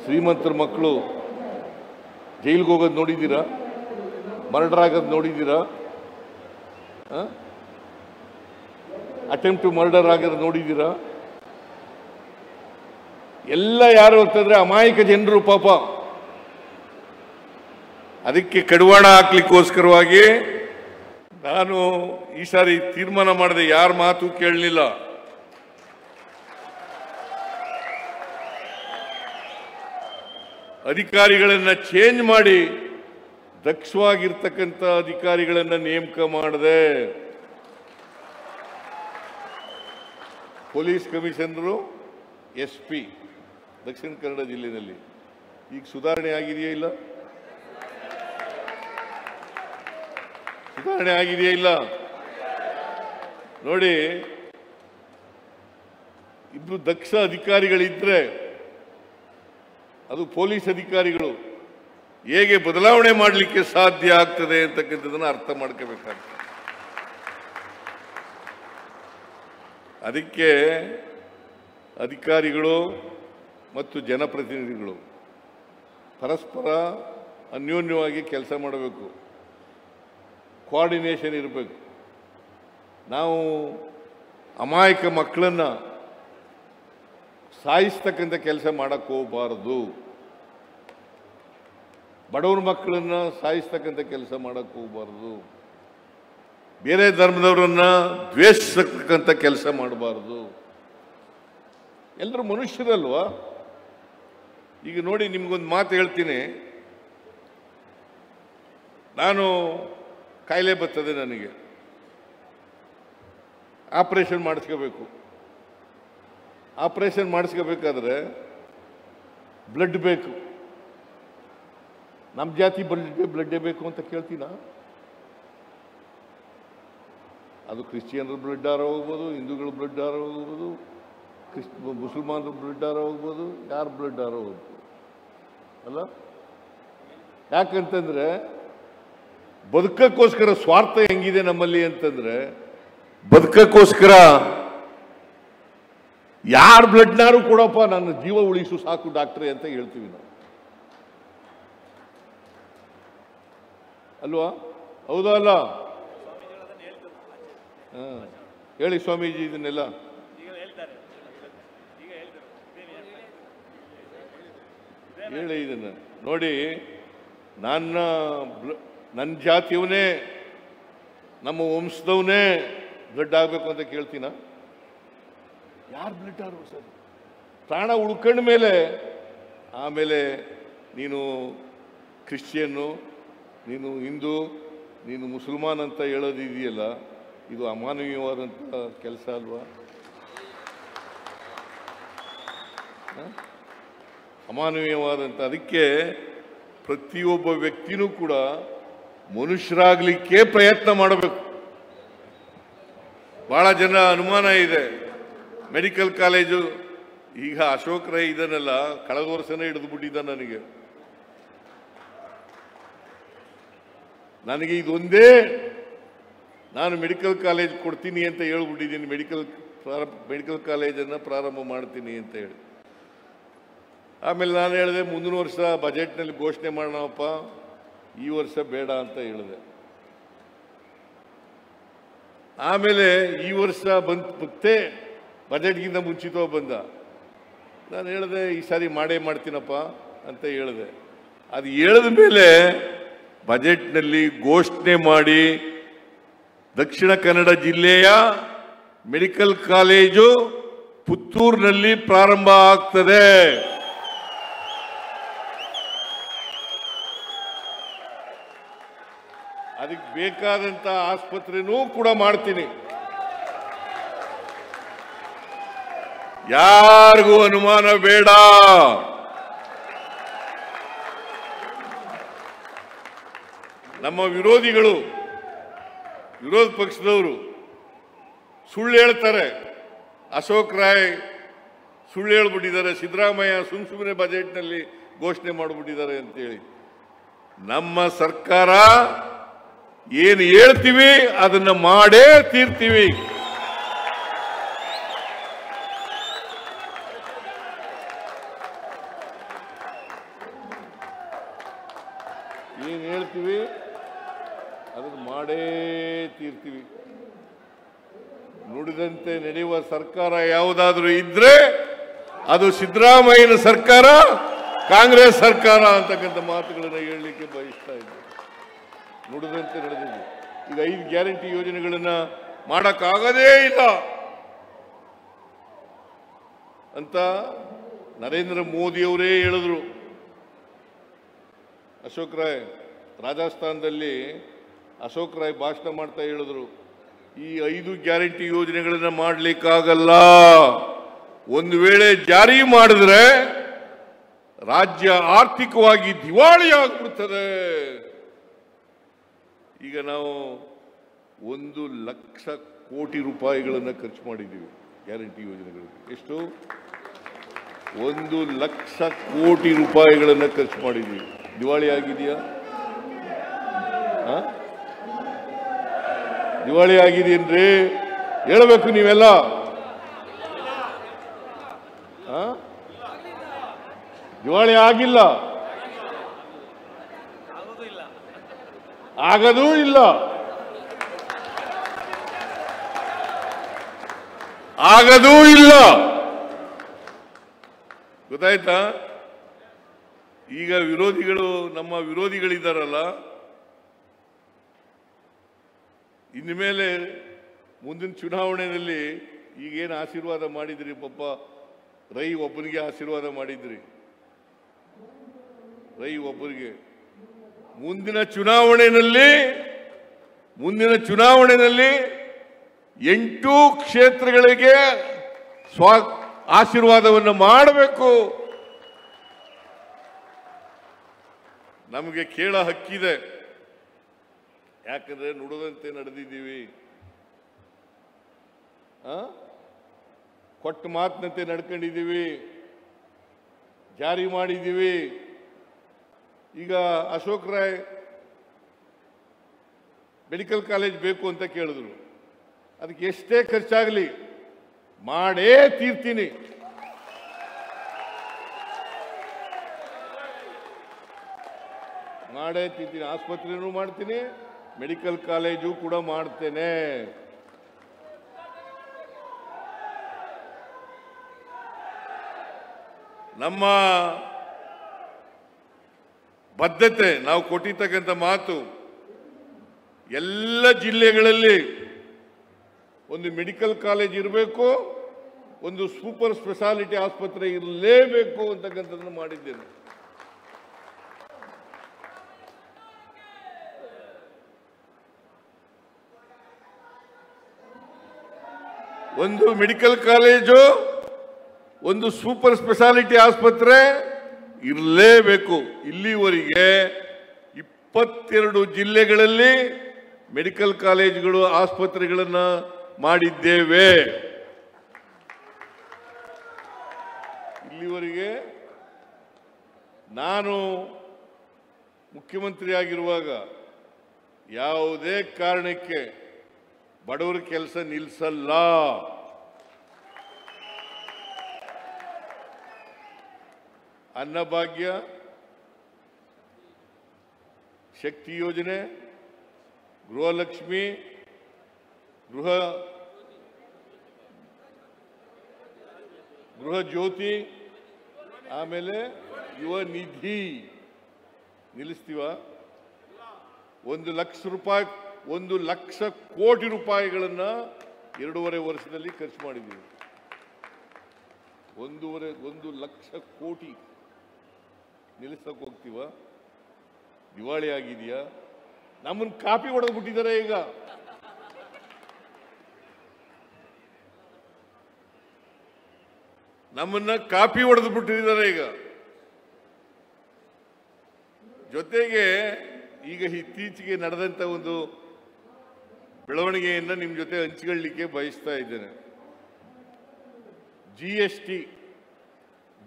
ಶ್ರೀಮಂತರ ಮಕ್ಕಳು ಜೈಲಿಗೆ ಹೋಗೋದು ನೋಡಿದ್ದೀರಾ? ಮರ್ಡರ್ ಆಗೋದು ನೋಡಿದ್ದೀರಾ? ಅಟೆಂಪ್ಟ್ ಟು ಮರ್ಡರ್ ಆಗೋದು ನೋಡಿದ್ದೀರಾ? ಎಲ್ಲ ಯಾರು ಅಂತಂದ್ರೆ ಅಮಾಯಕ ಜನರು ಪಾಪ. ಅದಕ್ಕೆ ಕಡಿವಾಣ ಹಾಕ್ಲಿಕ್ಕೋಸ್ಕರವಾಗಿ ನಾನು ಈ ಸಾರಿ ತೀರ್ಮಾನ ಮಾಡಿದೆ, ಯಾರ ಮಾತು ಕೇಳಲಿಲ್ಲ. ಅಧಿಕಾರಿಗಳನ್ನ ಚೇಂಜ್ ಮಾಡಿ ದಕ್ಷವಾಗಿರ್ತಕ್ಕಂಥ ಅಧಿಕಾರಿಗಳನ್ನ ನೇಮಕ ಮಾಡಿದೆ. Police commissioner, SP Dakshina Kannada ಜಿಲ್ಲೆಯಲ್ಲಿ. ಈಗ ಸುಧಾರಣೆ ಆಗಿದೆಯಾ ಇಲ್ಲ? ಸುಧಾರಣೆ ಆಗಿದೆಯಾ ಇಲ್ಲ? ನೋಡಿ, ಇಬ್ರು ದಕ್ಷ ಅಧಿಕಾರಿಗಳಿದ್ರೆ ಅದು ಪೊಲೀಸ್ ಅಧಿಕಾರಿಗಳು ಹೇಗೆ ಬದಲಾವಣೆ ಮಾಡಲಿಕ್ಕೆ ಸಾಧ್ಯ ಆಗ್ತದೆ ಅಂತಕ್ಕಂಥದ್ದನ್ನು ಅರ್ಥ ಮಾಡ್ಕೋಬೇಕಾಗ್ತದೆ. ಅದಕ್ಕೆ ಅಧಿಕಾರಿಗಳು ಮತ್ತು ಜನಪ್ರತಿನಿಧಿಗಳು ಪರಸ್ಪರ ಅನ್ಯೋನ್ಯವಾಗಿ ಕೆಲಸ ಮಾಡಬೇಕು, ಕೋಆರ್ಡಿನೇಷನ್ ಇರಬೇಕು. ನಾವು ಅಮಾಯಕ ಮಕ್ಕಳನ್ನ ಸಾಯಿಸ್ತಕ್ಕಂಥ ಕೆಲಸ ಮಾಡಕ್ಕೆ ಹೋಗಬಾರದು. ಬಡವ್ರ ಮಕ್ಕಳನ್ನ ಸಾಯಿಸ್ತಕ್ಕಂಥ ಕೆಲಸ ಮಾಡಕ್ಕೆ ಹೋಗಬಾರದು. ಬೇರೆ ಧರ್ಮದವರನ್ನ ದ್ವೇಷಿಸ್ತಕ್ಕಂಥ ಕೆಲಸ ಮಾಡಬಾರದು. ಎಲ್ಲರೂ ಮನುಷ್ಯರಲ್ವಾ? ಈಗ ನೋಡಿ, ನಿಮ್ಗೊಂದು ಮಾತು ಹೇಳ್ತೀನಿ. ನಾನು ಕಾಯಿಲೆ ಬರ್ತದೆ, ನನಗೆ ಆಪರೇಷನ್ ಮಾಡಿಸ್ಕೋಬೇಕು. ಆಪರೇಷನ್ ಮಾಡಿಸ್ಕೋಬೇಕಾದ್ರೆ ಬ್ಲಡ್ ಬೇಕು. ನಮ್ಮ ಜಾತಿ ಬ್ಲಡ್ಡೇ ಬೇಕು ಅಂತ ಕೇಳ್ತೀನ? ಅದು ಕ್ರಿಶ್ಚಿಯನ್ರ ಬ್ಲಡ್ ಆರ ಹೋಗ್ಬೋದು, ಹಿಂದೂಗಳ ಬ್ಲಡ್ ಆರ ಹೋಗ್ಬೋದು, ಮುಸಲ್ಮಾನರ ಬ್ಲಡ್ ಆರ ಹೋಗ್ಬೋದು, ಯಾರ ಬ್ಲಡ್ ಆರ ಹೋಗ್ಬೋದು ಅಲ್ಲ? ಯಾಕಂತಂದ್ರೆ ಬದುಕಕ್ಕೋಸ್ಕರ ಸ್ವಾರ್ಥ ಹೆಂಗಿದೆ ನಮ್ಮಲ್ಲಿ ಅಂತಂದ್ರೆ, ಬದುಕಕ್ಕೋಸ್ಕರ ಯಾರ ಬ್ಲಡ್ನಾರು ಕೊಡಪ್ಪ, ನನ್ನ ಜೀವ ಉಳಿಸು ಸಾಕು ಡಾಕ್ಟ್ರೇ ಅಂತ ಹೇಳ್ತೀವಿ ನಾವು, ಅಲ್ವಾ? ಹೌದಾ ಅಲ್ಲ? ಹೇಳಿ ಸ್ವಾಮೀಜಿ ಇದನ್ನೆಲ್ಲ. ಹೇಳಿ ಇದನ್ನ. ನೋಡಿ, ನನ್ನ ಜಾತಿಯವನೇ, ನಮ್ಮ ವಂಶದವನೇ ಬ್ಲಡ್ ಆಗಬೇಕು ಅಂತ ಕೇಳ್ತೀನ? ಯಾರು ಬ್ಲಡ್ ಆರು ಸರ್? ಪ್ರಾಣ ಉಳ್ಕೊಂಡ ಮೇಲೆ ಆಮೇಲೆ ನೀನು ಕ್ರಿಶ್ಚಿಯನ್ನು, ನೀನು ಹಿಂದೂ, ನೀನು ಮುಸಲ್ಮಾನ್ ಅಂತ ಹೇಳೋದು ಇದೆಯಲ್ಲ, ಇದು ಅಮಾನವೀಯವಾದಂಥ ಕೆಲಸ ಅಲ್ವಾ? ಅಮಾನವೀಯವಾದಂಥ. ಅದಕ್ಕೆ ಪ್ರತಿಯೊಬ್ಬ ವ್ಯಕ್ತಿನೂ ಕೂಡ ಮನುಷ್ಯರಾಗಲಿಕ್ಕೆ ಪ್ರಯತ್ನ ಮಾಡಬೇಕು. ಬಹಳ ಜನ ಅನುಮಾನ ಇದೆ, ಮೆಡಿಕಲ್ ಕಾಲೇಜು ಈಗ ಅಶೋಕ್ ರೈ ಇದನ್ನೆಲ್ಲ ಕಳೆದ ವರ್ಷನೇ ಹಿಡಿದು ಬಿಟ್ಟಿದ್ದ ನನಗೆ ಇದೊಂದೇ ನಾನು ಮೆಡಿಕಲ್ ಕಾಲೇಜ್ ಕೊಡ್ತೀನಿ ಅಂತ ಹೇಳ್ಬಿಟ್ಟಿದ್ದೀನಿ, ಮೆಡಿಕಲ್ ಕಾಲೇಜನ್ನು ಪ್ರಾರಂಭ ಮಾಡ್ತೀನಿ ಅಂತ ಹೇಳಿ. ಆಮೇಲೆ ನಾನು ಹೇಳಿದೆ ಮುಂದಿನ ವರ್ಷ ಬಜೆಟ್ನಲ್ಲಿ ಘೋಷಣೆ ಮಾಡೋಣಪ್ಪ, ಈ ವರ್ಷ ಬೇಡ ಅಂತ ಹೇಳಿದೆ. ಆಮೇಲೆ ಈ ವರ್ಷ ಮತ್ತೆ ಬಜೆಟ್ಗಿಂತ ಮುಂಚಿತವಾಗಿ ಬಂದ. ನಾನು ಹೇಳಿದೆ ಈ ಸಾರಿ ಮಾಡೇ ಮಾಡ್ತೀನಪ್ಪ ಅಂತ ಹೇಳಿದೆ. ಅದು ಹೇಳಿದ ಮೇಲೆ ಬಜೆಟ್ನಲ್ಲಿ ಘೋಷಣೆ ಮಾಡಿ ದಕ್ಷಿಣ ಕನ್ನಡ ಜಿಲ್ಲೆಯ ಮೆಡಿಕಲ್ ಕಾಲೇಜು ಪುತ್ತೂರಿನಲ್ಲಿ ಪ್ರಾರಂಭ ಆಗ್ತದೆ. ಅದಕ್ಕೆ ಬೇಕಾದಂತ ಆಸ್ಪತ್ರೆನೂ ಕೂಡ ಮಾಡ್ತೀನಿ. ಯಾರಿಗೂ ಅನುಮಾನ ಬೇಡ. ನಮ್ಮ ವಿರೋಧಿಗಳು, ವಿರೋಧ ಪಕ್ಷದವರು ಸುಳ್ಳು ಹೇಳ್ತಾರೆ. ಅಶೋಕ್ ರಾಯ್ ಸುಳ್ಳು ಹೇಳ್ಬಿಟ್ಟಿದ್ದಾರೆ, ಸಿದ್ದರಾಮಯ್ಯ ಸುಮ್ಮನೆ ಬಜೆಟ್ನಲ್ಲಿ ಘೋಷಣೆ ಮಾಡಿಬಿಟ್ಟಿದ್ದಾರೆ ಅಂತೇಳಿ. ನಮ್ಮ ಸರ್ಕಾರ ಏನು ಹೇಳ್ತೀವಿ ಅದನ್ನ ಮಾಡೇ ತೀರ್ತೀವಿ. ಏನು ಹೇಳ್ತೀವಿ ಅದನ್ನು ಮಾಡೇ ತೀರ್ತೀವಿ. ನುಡಿದಂತೆ ನಡೆಯುವ ಸರ್ಕಾರ ಯಾವುದಾದ್ರೂ ಇದ್ರೆ ಅದು ಸಿದ್ದರಾಮಯ್ಯನ ಸರ್ಕಾರ, ಕಾಂಗ್ರೆಸ್ ಸರ್ಕಾರ ಅಂತಕ್ಕಂಥ ಮಾತುಗಳನ್ನು ಹೇಳಲಿಕ್ಕೆ ಬಯಸ್ತಾ ಇದ್ದೆ. ನುಡಿದಂತೆ ನಡೆದಿದೆ. ಈಗ 5 ಗ್ಯಾರಂಟಿ ಯೋಜನೆಗಳನ್ನ ಮಾಡಕ್ಕಾಗದೇ ಇಲ್ಲ ಅಂತ ನರೇಂದ್ರ ಮೋದಿಯವರೇ ಹೇಳಿದ್ರು. ಅಶೋಕ್ ರಾಯ್ ರಾಜಸ್ಥಾನದಲ್ಲಿ ಅಶೋಕ್ ರಾಯ್ ಭಾಷಣ ಮಾಡ್ತಾ ಹೇಳಿದ್ರು, ಈ 5 ಗ್ಯಾರಂಟಿ ಯೋಜನೆಗಳನ್ನ ಮಾಡಲಿಕ್ಕಾಗಲ್ಲ, ಒಂದು ವೇಳೆ ಜಾರಿ ಮಾಡಿದ್ರೆ ರಾಜ್ಯ ಆರ್ಥಿಕವಾಗಿ ದಿವಾಳಿ ಆಗ್ಬಿಡ್ತದೆ. ಈಗ ನಾವು 1 ಲಕ್ಷ ಕೋಟಿ ರೂಪಾಯಿಗಳನ್ನು ಖರ್ಚು ಮಾಡಿದ್ದೀವಿ ಗ್ಯಾರಂಟಿ ಯೋಜನೆಗಳಿಗೆ. ಎಷ್ಟು? 1 ಲಕ್ಷ ಕೋಟಿ ರೂಪಾಯಿಗಳನ್ನು ಖರ್ಚು ಮಾಡಿದ್ದೀವಿ. ದಿವಾಳಿ ಆಗಿದೆಯಾ? ದಿವಾಳಿ ಆಗಿದೆಯೇನ್ರಿ? ಹೇಳಬೇಕು ನೀವೆಲ್ಲ. ದಿವಾಳಿ ಆಗಿಲ್ಲ, ಆಗದೂ ಇಲ್ಲ, ಆಗದೂ ಇಲ್ಲ. ಗೊತ್ತಾಯ್ತಾ? ಈಗ ವಿರೋಧಿಗಳು, ನಮ್ಮ ವಿರೋಧಿಗಳಿದ್ದಾರಲ್ಲ, ಇನ್ಮೇಲೆ ಮುಂದಿನ ಚುನಾವಣೆಯಲ್ಲಿ ಈಗೇನು ಆಶೀರ್ವಾದ ಮಾಡಿದ್ರಿ, ಪಾಪ ರೈ ಒಬ್ಬನಿಗೆ ಆಶೀರ್ವಾದ ಮಾಡಿದ್ರಿ, ರೈ ಒಬ್ಬರಿಗೆ. ಮುಂದಿನ ಚುನಾವಣೆಯಲ್ಲಿ 8 ಕ್ಷೇತ್ರಗಳಿಗೆ ಆಶೀರ್ವಾದವನ್ನು ಮಾಡಬೇಕು. ನಮಗೆ ಕೇಳ ಹಕ್ಕಿದೆ, ಯಾಕಂದ್ರೆ ನುಡಿದಂತೆ ನಡೆದಿದ್ದೀವಿ, ಕೊಟ್ಟ ಮಾತಿನಂತೆ ನಡ್ಕೊಂಡಿದ್ದೀವಿ, ಜಾರಿ ಮಾಡಿದ್ದೀವಿ. ಈಗ ಅಶೋಕ್ ರಾಯ್ ಮೆಡಿಕಲ್ ಕಾಲೇಜ್ ಬೇಕು ಅಂತ ಕೇಳಿದ್ರು, ಅದಕ್ಕೆ ಎಷ್ಟೇ ಖರ್ಚಾಗಲಿ ಮಾಡೇ ತೀರ್ತೀನಿ. ಮಾಡೇ ತೀರ್ತೀನಿ. ಆಸ್ಪತ್ರೆನೂ ಮಾಡ್ತೀನಿ, ಮೆಡಿಕಲ್ ಕಾಲೇಜು ಕೂಡ ಮಾಡ್ತೇನೆ. ನಮ್ಮ ಬದ್ಧತೆ, ನಾವು ಕೊಟ್ಟಿರ್ತಕ್ಕಂಥ ಮಾತು, ಎಲ್ಲ ಜಿಲ್ಲೆಗಳಲ್ಲಿ ಒಂದು ಮೆಡಿಕಲ್ ಕಾಲೇಜ್ ಇರಬೇಕು, ಒಂದು ಸೂಪರ್ ಸ್ಪೆಷಾಲಿಟಿ ಆಸ್ಪತ್ರೆ ಇರಲೇಬೇಕು ಅಂತಕ್ಕಂಥದ್ದನ್ನು ಮಾಡಿದ್ದೇನೆ. ಒಂದು ಮೆಡಿಕಲ್ ಕಾಲೇಜು, ಒಂದು ಸೂಪರ್ ಸ್ಪೆಷಾಲಿಟಿ ಆಸ್ಪತ್ರೆ ಇರಲೇಬೇಕು. ಇಲ್ಲಿವರೆಗೆ 22 ಜಿಲ್ಲೆಗಳಲ್ಲಿ ಮೆಡಿಕಲ್ ಕಾಲೇಜುಗಳು, ಆಸ್ಪತ್ರೆಗಳನ್ನು ಮಾಡಿದ್ದೇವೆ. ಇಲ್ಲಿವರೆಗೆ ನಾನು ಮುಖ್ಯಮಂತ್ರಿ ಆಗಿರುವಾಗ ಯಾವುದೇ ಕಾರಣಕ್ಕೆ ಬಡವರ ಕೆಲಸ ನಿಲ್ಲಿಸಲ್ಲ. ಅನ್ನಭಾಗ್ಯ, ಶಕ್ತಿ ಯೋಜನೆ, ಗೃಹಲಕ್ಷ್ಮಿ, ಗೃಹ ಜ್ಯೋತಿ, ಆಮೇಲೆ ಯುವ ನಿಧಿ ನಿಲ್ಲಿಸ್ತೀವ. 1 ಲಕ್ಷ ಕೋಟಿ ರೂಪಾಯಿಗಳನ್ನು 2.5 ವರ್ಷದಲ್ಲಿ ಖರ್ಚು ಮಾಡಿದ್ದೀವಿ. 1 ಲಕ್ಷ ಕೋಟಿ ನಿಲ್ಲಿಸಕ್ಕೆ ಹೋಗ್ತೀವ? ದಿವಾಳಿ ಆಗಿದೆಯಾ? ನಮ್ಮನ್ನು ಕಾಪಿ ಹೊಡೆದು ಬಿಟ್ಟಿದ್ದಾರೆ. ಈಗ ನಮ್ಮನ್ನ ಕಾಪಿ ಹೊಡೆದು ಬಿಟ್ಟಿದ್ದಾರೆ. ಈಗ ಜೊತೆಗೆ ಈಗ ಇತ್ತೀಚೆಗೆ ನಡೆದಂತ ಒಂದು ಬೆಳವಣಿಗೆಯನ್ನ ನಿಮ್ಮ ಜೊತೆ ಹಂಚಿಕೊಳ್ಳಲಿಕ್ಕೆ ಬಯಸ್ತಾ ಇದ್ದೇನೆ. GST,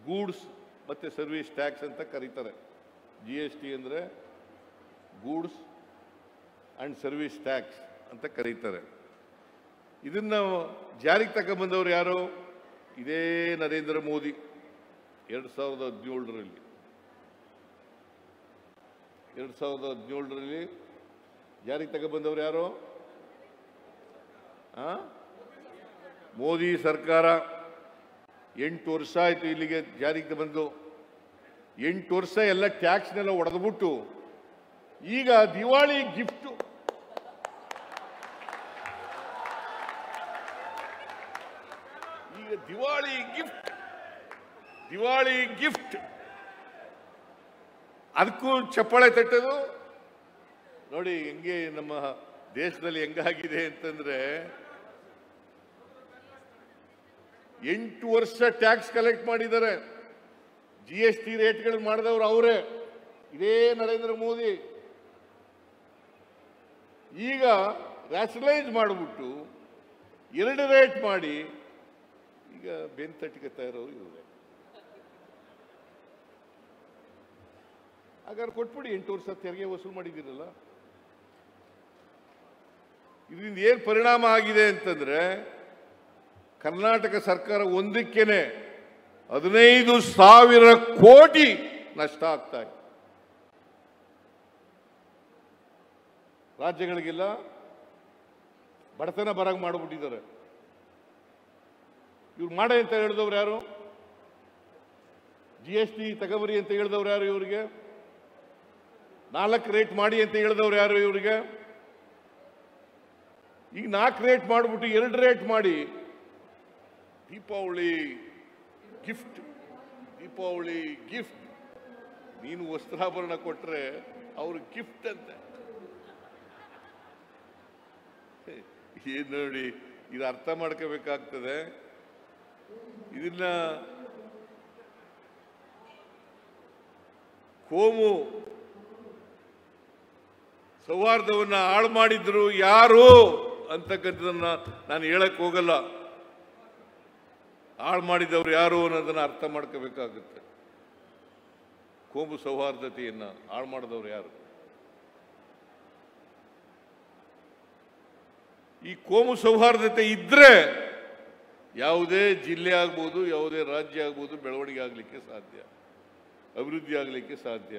ಗೂಡ್ಸ್ ಮತ್ತೆ ಸರ್ವಿಸ್ ಟ್ಯಾಕ್ಸ್ ಅಂತ ಕರೀತಾರೆ. GST ಅಂದ್ರೆ ಗೂಡ್ಸ್ ಅಂಡ್ ಸರ್ವಿಸ್ ಟ್ಯಾಕ್ಸ್ ಅಂತ ಕರೀತಾರೆ. ಇದನ್ನ ಜಾರಿಗೆ ತಗೊಂಡ್ಬಂದವರು ಯಾರು? ಇದೇ ನರೇಂದ್ರ ಮೋದಿ 2017ರಲ್ಲಿ ಜಾರಿಗೆ ತಗೊಂಡ್ಬಂದವರು ಯಾರು? ಮೋದಿ ಸರ್ಕಾರ. 8 ವರ್ಷ ಆಯ್ತು ಇಲ್ಲಿಗೆ ಜಾರಿಗೆ ಬಂದು. 8 ವರ್ಷ ಎಲ್ಲ ಟ್ಯಾಕ್ಸ್ನೆಲ್ಲ ಹೊಡೆದ್ಬಿಟ್ಟು ಈಗ ದಿವಾಳಿ ಗಿಫ್ಟ್, ದಿವಾಳಿ ಗಿಫ್ಟ್ ಅದಕ್ಕೂ ಚಪ್ಪಾಳೆ ತಟ್ಟೋದು ನೋಡಿ. ಹೆಂಗೆ ನಮ್ಮ ದೇಶದಲ್ಲಿ ಹೆಂಗಾಗಿದೆ ಅಂತಂದ್ರೆ 8 ವರ್ಷ ಟ್ಯಾಕ್ಸ್ ಕಲೆಕ್ಟ್ ಮಾಡಿದ್ದಾರೆ. GST ರೇಟ್ಗಳು ಮಾಡಿದವರು ಅವರೇ, ಇದೇ ನರೇಂದ್ರ ಮೋದಿ. ಈಗ ರ್ಯಾಷನಲೈಸ್ ಮಾಡಿಬಿಟ್ಟು 2 ರೇಟ್ ಮಾಡಿ ಈಗ ಬೆಂತಟ್ಟಿಗೆ ಇರೋರು ಇವರೇ. ಹಾಗಾದ್ರೆ ಕೊಟ್ಬಿಡಿ, 8 ವರ್ಷ ತೆರಿಗೆ ವಸೂಲು ಮಾಡಿದ್ದೀರಲ್ಲ. ಇದರಿಂದ ಏನು ಪರಿಣಾಮ ಆಗಿದೆ ಅಂತಂದ್ರೆ ಕರ್ನಾಟಕ ಸರ್ಕಾರ ಒಂದಕ್ಕೇನೆ 15,000 ಕೋಟಿ ನಷ್ಟ ಆಗ್ತಾ ಇದೆ. ರಾಜ್ಯಗಳಿಗೆಲ್ಲ ಬಡತನ ಬರಂಗ್ ಮಾಡಿಬಿಟ್ಟಿದ್ದಾರೆ. ಇವ್ರು ಮಾಡ ಅಂತ ಹೇಳಿದವ್ರು ಯಾರು? GST ತಗೋಬರಿ ಅಂತ ಹೇಳಿದವ್ರು ಯಾರು ಇವರಿಗೆ? 4 ರೇಟ್ ಮಾಡಿ ಅಂತ ಹೇಳಿದವ್ರು ಯಾರು ಇವರಿಗೆ? ಈಗ 4 ರೇಟ್ ಮಾಡಿಬಿಟ್ಟು 2 ರೇಟ್ ಮಾಡಿ ದೀಪಾವಳಿ ಗಿಫ್ಟ್ ನೀನು ವಸ್ತ್ರಾಭರಣ ಕೊಟ್ರೆ ಅವ್ರು ಗಿಫ್ಟ್ ಅಂತ. ಏನ್ ನೋಡಿ, ಇದು ಅರ್ಥ ಮಾಡ್ಕೋಬೇಕಾಗ್ತದೆ. ಇದನ್ನ ಕೋಮು ಸೌಹಾರ್ದವನ್ನ ಹಾಳು ಮಾಡಿದ್ರು ಯಾರು ಅಂತಕ್ಕಂಥದನ್ನ ನಾನು ಹೇಳಕ್ ಹೋಗಲ್ಲ. ಹಾಳು ಮಾಡಿದವರು ಯಾರು ಅನ್ನೋದನ್ನ ಅರ್ಥ ಮಾಡ್ಕೋಬೇಕಾಗುತ್ತೆ. ಕೋಮು ಸೌಹಾರ್ದತೆಯನ್ನ ಹಾಳು ಮಾಡಿದವರು ಯಾರು? ಈ ಕೋಮು ಸೌಹಾರ್ದತೆ ಇದ್ರೆ ಯಾವುದೇ ಜಿಲ್ಲೆ ಆಗ್ಬೋದು, ಯಾವುದೇ ರಾಜ್ಯ ಆಗ್ಬೋದು ಬೆಳವಣಿಗೆ ಆಗಲಿಕ್ಕೆ ಸಾಧ್ಯ, ಅಭಿವೃದ್ಧಿ ಆಗಲಿಕ್ಕೆ ಸಾಧ್ಯ.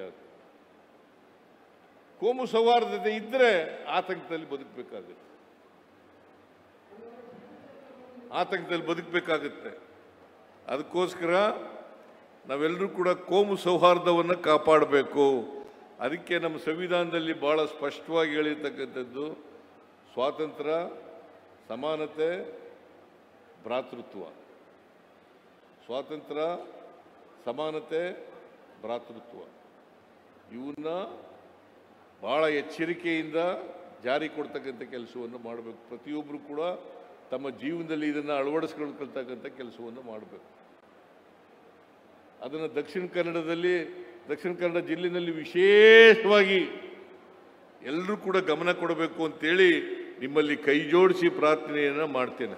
ಕೋಮು ಸೌಹಾರ್ದತೆ ಇದ್ರೆ ಆತಂಕದಲ್ಲಿ ಬದುಕಬೇಕಾಗುತ್ತೆ. ಅದಕ್ಕೋಸ್ಕರ ನಾವೆಲ್ಲರೂ ಕೂಡ ಕೋಮು ಸೌಹಾರ್ದವನ್ನು ಕಾಪಾಡಬೇಕು. ಅದಕ್ಕೆ ನಮ್ಮ ಸಂವಿಧಾನದಲ್ಲಿ ಬಹಳ ಸ್ಪಷ್ಟವಾಗಿ ಹೇಳಿರ್ತಕ್ಕಂಥದ್ದು ಸ್ವಾತಂತ್ರ್ಯ, ಸಮಾನತೆ, ಭ್ರಾತೃತ್ವ. ಸ್ವಾತಂತ್ರ್ಯ, ಸಮಾನತೆ, ಭ್ರಾತೃತ್ವ ಇವನ್ನ ಬಹಳ ಎಚ್ಚರಿಕೆಯಿಂದ ಜಾರಿ ಕೊಡ್ತಕ್ಕಂಥ ಕೆಲಸವನ್ನು ಮಾಡಬೇಕು. ಪ್ರತಿಯೊಬ್ಬರು ಕೂಡ ತಮ್ಮ ಜೀವನದಲ್ಲಿ ಇದನ್ನು ಅಳವಡಿಸ್ಕೊಳ್ತಕ್ಕಂಥ ಕೆಲಸವನ್ನು ಮಾಡಬೇಕು. ಅದನ್ನು ದಕ್ಷಿಣ ಕನ್ನಡ ಜಿಲ್ಲೆಯಲ್ಲಿ ವಿಶೇಷವಾಗಿ ಎಲ್ಲರೂ ಕೂಡ ಗಮನ ಕೊಡಬೇಕು ಅಂತೇಳಿ ನಿಮ್ಮಲ್ಲಿ ಕೈ ಜೋಡಿಸಿ ಪ್ರಾರ್ಥನೆಯನ್ನು ಮಾಡ್ತೇನೆ.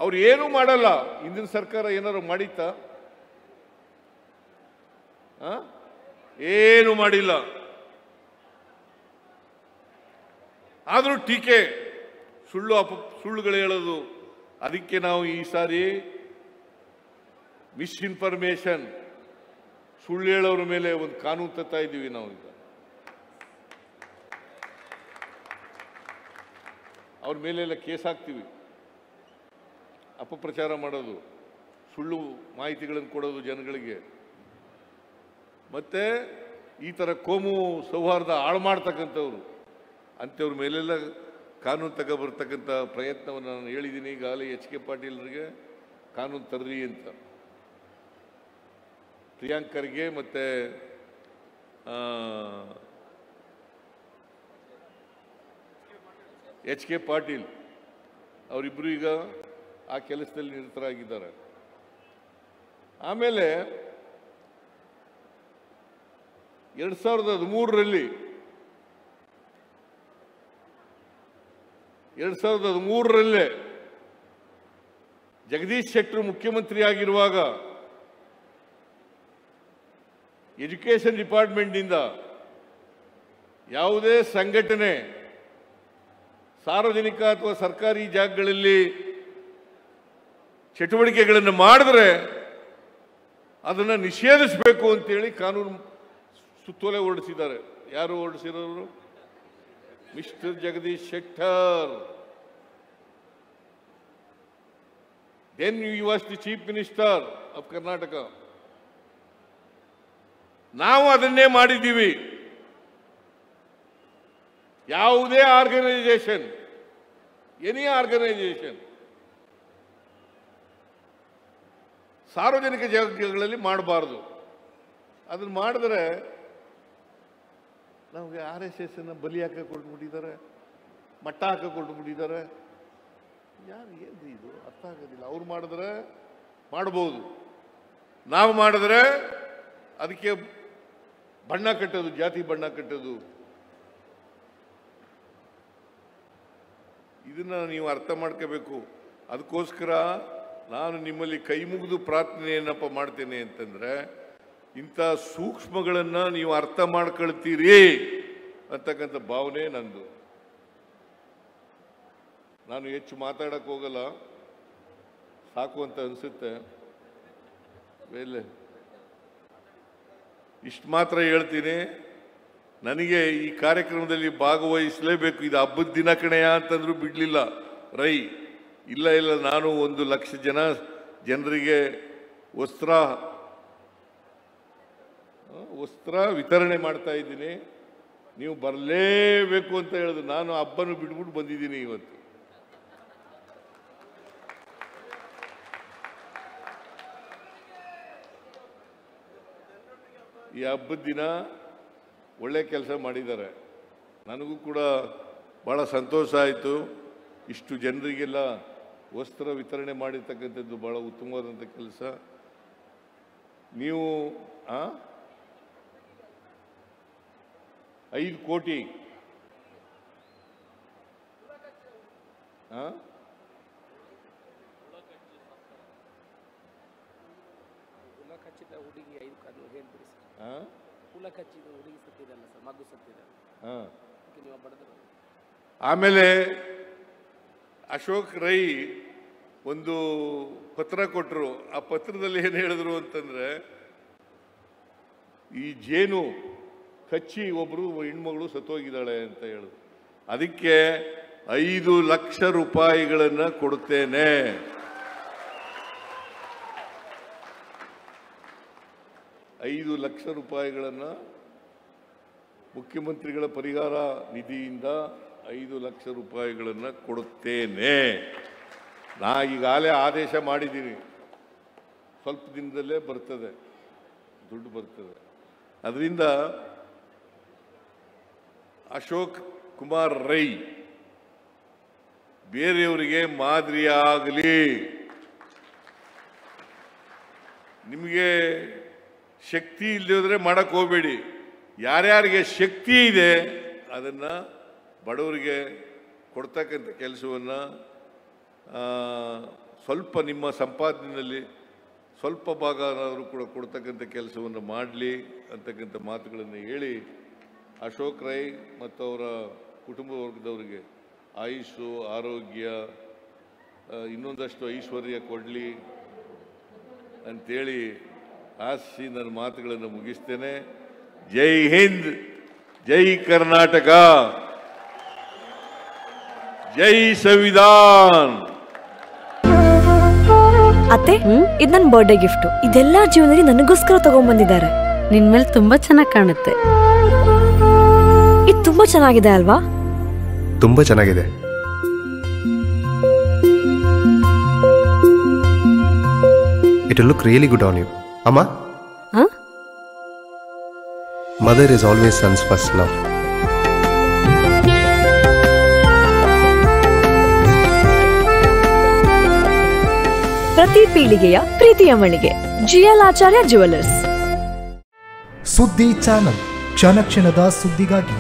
ಅವ್ರು ಏನೂ ಮಾಡಲ್ಲ. ಹಿಂದಿನ ಸರ್ಕಾರ ಏನಾದ್ರು ಮಾಡಿತ್ತಾ? ಏನು ಮಾಡಿಲ್ಲ. ಆದರೂ ಟೀಕೆ, ಸುಳ್ಳುಗಳು ಹೇಳೋದು. ಅದಕ್ಕೆ ನಾವು ಈ ಸಾರಿ ಮಿಸ್ಇನ್ಫಾರ್ಮೇಶನ್, ಸುಳ್ಳು ಹೇಳೋರ ಮೇಲೆ ಒಂದು ಕಾನೂನು ತರ್ತಾ ಇದ್ದೀವಿ ನಾವು. ಈಗ ಅವ್ರ ಮೇಲೆಲ್ಲ ಕೇಸ್ ಹಾಕ್ತೀವಿ. ಅಪಪ್ರಚಾರ ಮಾಡೋದು, ಸುಳ್ಳು ಮಾಹಿತಿಗಳನ್ನು ಕೊಡೋದು ಜನಗಳಿಗೆ, ಮತ್ತೆ ಈ ಥರ ಕೋಮು ಸೌಹಾರ್ದ ಹಾಳು ಮಾಡ್ತಕ್ಕಂಥವ್ರು, ಅಂಥವ್ರ ಮೇಲೆಲ್ಲ ಕಾನೂನು ತಗೊಬರ್ತಕ್ಕಂಥ ಪ್ರಯತ್ನವನ್ನು ನಾನು ಹೇಳಿದ್ದೀನಿ. ಈಗಾಗಲೇ ಎಚ್ ಕೆ ಪಾಟೀಲ್ರಿಗೆ ಕಾನೂನು ತರ್ರಿ ಅಂತ, ಪ್ರಿಯಾಂಕ್ ಖರ್ಗೆ ಮತ್ತು ಎಚ್ ಕೆ ಪಾಟೀಲ್ ಅವರಿಬ್ಬರು ಈಗ ಆ ಕೆಲಸದಲ್ಲಿ ನಿರತರಾಗಿದ್ದಾರೆ. ಆಮೇಲೆ 2013 ಜಗದೀಶ್ ಶೆಟ್ಟರ್ ಮುಖ್ಯಮಂತ್ರಿ ಆಗಿರುವಾಗ ಎಜುಕೇಷನ್ ಡಿಪಾರ್ಟ್ಮೆಂಟ್ನಿಂದ ಯಾವುದೇ ಸಂಘಟನೆ ಸಾರ್ವಜನಿಕ ಅಥವಾ ಸರ್ಕಾರಿ ಜಾಗಗಳಲ್ಲಿ ಚಟುವಟಿಕೆಗಳನ್ನು ಮಾಡಿದ್ರೆ ಅದನ್ನು ನಿಷೇಧಿಸಬೇಕು ಅಂತೇಳಿ ಕಾನೂನು ಸುತ್ತೋಲೆ ಹೊರಡಿಸಿದ್ದಾರೆ. ಯಾರು ಹೊರಡಿಸಿರೋರು? Mister Jagadish Shettar. Then you was the chief minister of Karnataka. ನಾವು ಅದನ್ನೇ ಮಾಡಿದ್ದೀವಿ. ಯಾವುದೇ ಆರ್ಗನೈಸೇಷನ್, ಎನಿ ಆರ್ಗನೈಸೇಷನ್ ಸಾರ್ವಜನಿಕ ಜಾಗಗಳಲ್ಲಿ ಮಾಡಬಾರ್ದು. ಅದನ್ನು ಮಾಡಿದ್ರೆ ನಮಗೆ RSS ಬಲಿ ಹಾಕಿ ಕೊಟ್ಬಿಟ್ಟಿದ್ದಾರೆ, ಮಟ್ಟ ಹಾಕಿ ಕೊಟ್ಬಿಟ್ಟಿದ್ದಾರೆ. ಯಾರು ಏನು ಇದು ಅರ್ಥ ಆಗೋದಿಲ್ಲ. ಅವ್ರು ಮಾಡಿದ್ರೆ ಮಾಡ್ಬೋದು, ನಾವು ಮಾಡಿದ್ರೆ ಅದಕ್ಕೆ ಬಣ್ಣ ಕಟ್ಟೋದು, ಜಾತಿ ಬಣ್ಣ ಕಟ್ಟೋದು. ಇದನ್ನ ನೀವು ಅರ್ಥ ಮಾಡ್ಕೋಬೇಕು. ಅದಕ್ಕೋಸ್ಕರ ನಾನು ನಿಮ್ಮಲ್ಲಿ ಕೈ ಮುಗಿದು ಪ್ರಾರ್ಥನೆ ಏನಪ್ಪ ಮಾಡ್ತೇನೆ ಅಂತಂದ್ರೆ, ಇಂಥ ಸೂಕ್ಷ್ಮಗಳನ್ನು ನೀವು ಅರ್ಥ ಮಾಡ್ಕೊಳ್ತೀರಿ ಅಂತಕ್ಕಂಥ ಭಾವನೆ ನಂದು. ನಾನು ಹೆಚ್ಚು ಮಾತಾಡಕ್ಕೆ ಹೋಗಲ್ಲ, ಸಾಕು ಅಂತ ಅನಿಸುತ್ತೆ. ಇಷ್ಟು ಮಾತ್ರ ಹೇಳ್ತೀನಿ. ನನಗೆ ಈ ಕಾರ್ಯಕ್ರಮದಲ್ಲಿ ಭಾಗವಹಿಸಲೇಬೇಕು, ಇದು ಹಬ್ಬದ ದಿನ ಕಣೆಯ ಅಂತಂದ್ರೂ ಬಿಡಲಿಲ್ಲ ರೈ. ಇಲ್ಲ ನಾನು 1 ಲಕ್ಷ ಜನರಿಗೆ ವಸ್ತ್ರ ವಿತರಣೆ ಮಾಡ್ತಾ ಇದ್ದೀನಿ, ನೀವು ಬರಲೇಬೇಕು ಅಂತ ಹೇಳಿದ್ರು. ನಾನು ಹಬ್ಬನು ಬಿಟ್ಬಿಟ್ಟು ಬಂದಿದ್ದೀನಿ ಇವತ್ತು. ಈ ಹಬ್ಬದ ದಿನ ಒಳ್ಳೆ ಕೆಲಸ ಮಾಡಿದ್ದಾರೆ. ನನಗೂ ಕೂಡ ಭಾಳ ಸಂತೋಷ ಆಯಿತು. ಇಷ್ಟು ಜನರಿಗೆಲ್ಲ ವಸ್ತ್ರ ವಿತರಣೆ ಮಾಡಿರ್ತಕ್ಕಂಥದ್ದು ಭಾಳ ಉತ್ತಮವಾದಂಥ ಕೆಲಸ. ನೀವು 5 ಕೋಟಿ ಆಮೇಲೆ ಅಶೋಕ್ ರೈ ಒಂದು ಪತ್ರ ಕೊಟ್ಟರು. ಆ ಪತ್ರದಲ್ಲಿ ಏನು ಹೇಳಿದ್ರು ಅಂತಂದ್ರೆ, ಈ ಜೇನು ಕಚ್ಚಿ ಒಬ್ರು ಹೆಣ್ಮಗಳು ಸತ್ತೋಗಿದ್ದಾಳೆ ಅಂತ ಹೇಳಿದ್ರು. ಅದಕ್ಕೆ 5 ಲಕ್ಷ ರೂಪಾಯಿಗಳನ್ನು ಕೊಡುತ್ತೇನೆ. 5 ಲಕ್ಷ ರೂಪಾಯಿಗಳನ್ನು ಮುಖ್ಯಮಂತ್ರಿಗಳ ಪರಿಹಾರ ನಿಧಿಯಿಂದ 5 ಲಕ್ಷ ರೂಪಾಯಿಗಳನ್ನು ಕೊಡುತ್ತೇನೆ. ನಾ ಈಗಾಗಲೇ ಆದೇಶ ಮಾಡಿದ್ದೀನಿ, ಸ್ವಲ್ಪ ದಿನದಲ್ಲೇ ಬರ್ತದೆ, ದುಡ್ಡು ಬರ್ತದೆ. ಅದರಿಂದ ಅಶೋಕ್ ಕುಮಾರ್ ರೈ ಬೇರೆಯವರಿಗೆ ಮಾದರಿಯಾಗಲಿ. ನಿಮಗೆ ಶಕ್ತಿ ಇಲ್ಲದೆ ಮಾಡಕ್ಕೆ ಹೋಗಬೇಡಿ. ಯಾರ್ಯಾರಿಗೆ ಶಕ್ತಿ ಇದೆ ಅದನ್ನು ಬಡವರಿಗೆ ಕೊಡ್ತಕ್ಕಂಥ ಕೆಲಸವನ್ನು ಸ್ವಲ್ಪ ನಿಮ್ಮ ಸಂಪಾದನೆಯಲ್ಲಿ ಸ್ವಲ್ಪ ಭಾಗನಾದರೂ ಕೂಡ ಕೊಡ್ತಕ್ಕಂಥ ಕೆಲಸವನ್ನು ಮಾಡಲಿ ಅಂತಕ್ಕಂಥ ಮಾತುಗಳನ್ನು ಹೇಳಿ ಅಶೋಕ್ ರೈ ಮತ್ತು ಅವರ ಕುಟುಂಬ ವರ್ಗದವರಿಗೆ ಆಯುಷು ಆರೋಗ್ಯ ಇನ್ನೊಂದಷ್ಟು ಐಶ್ವರ್ಯ ಕೊಡಲಿ ಅಂತೇಳಿ ಆಶಿಸಿ ನನ್ನ ಮಾತುಗಳನ್ನು ಮುಗಿಸ್ತೇನೆ. ಜೈ ಹಿಂದ್, ಜೈ ಕರ್ನಾಟಕ, ಜೈ ಸಂವಿಧಾನ್. ಅತ್ತೆ, ಇದು ನನ್ನ ಬರ್ಡೇ ಗಿಫ್ಟ್. ಇದೆಲ್ಲ ಜೀವನದಲ್ಲಿ ನನಗೋಸ್ಕರ ತಗೊಂಡ್ಬಂದಿದ್ದಾರೆ. ನಿನ್ ಮೇಲೆ ತುಂಬಾ ಚೆನ್ನಾಗಿ ಕಾಣುತ್ತೆ. ಇದು ತುಂಬಾ ಚೆನ್ನಾಗಿದೆ ಅಲ್ವಾ? ತುಂಬಾ ಚೆನ್ನಾಗಿದೆ. It will look really good on you. Amma? Huh? Mother is always son's first love. ಪ್ರತಿ ಪೀಳಿಗೆಯ ಪ್ರೀತಿಯ ಮಳಿಗೆ ಜಿಎಲ್ ಆಚಾರ್ಯ ಜುವೆಲ್ಲರ್ಸ್. ಸುದ್ದಿ ಚಾನಲ್, ಕ್ಷಣ ಕ್ಷಣದ ಸುದ್ದಿಗಾಗಿ.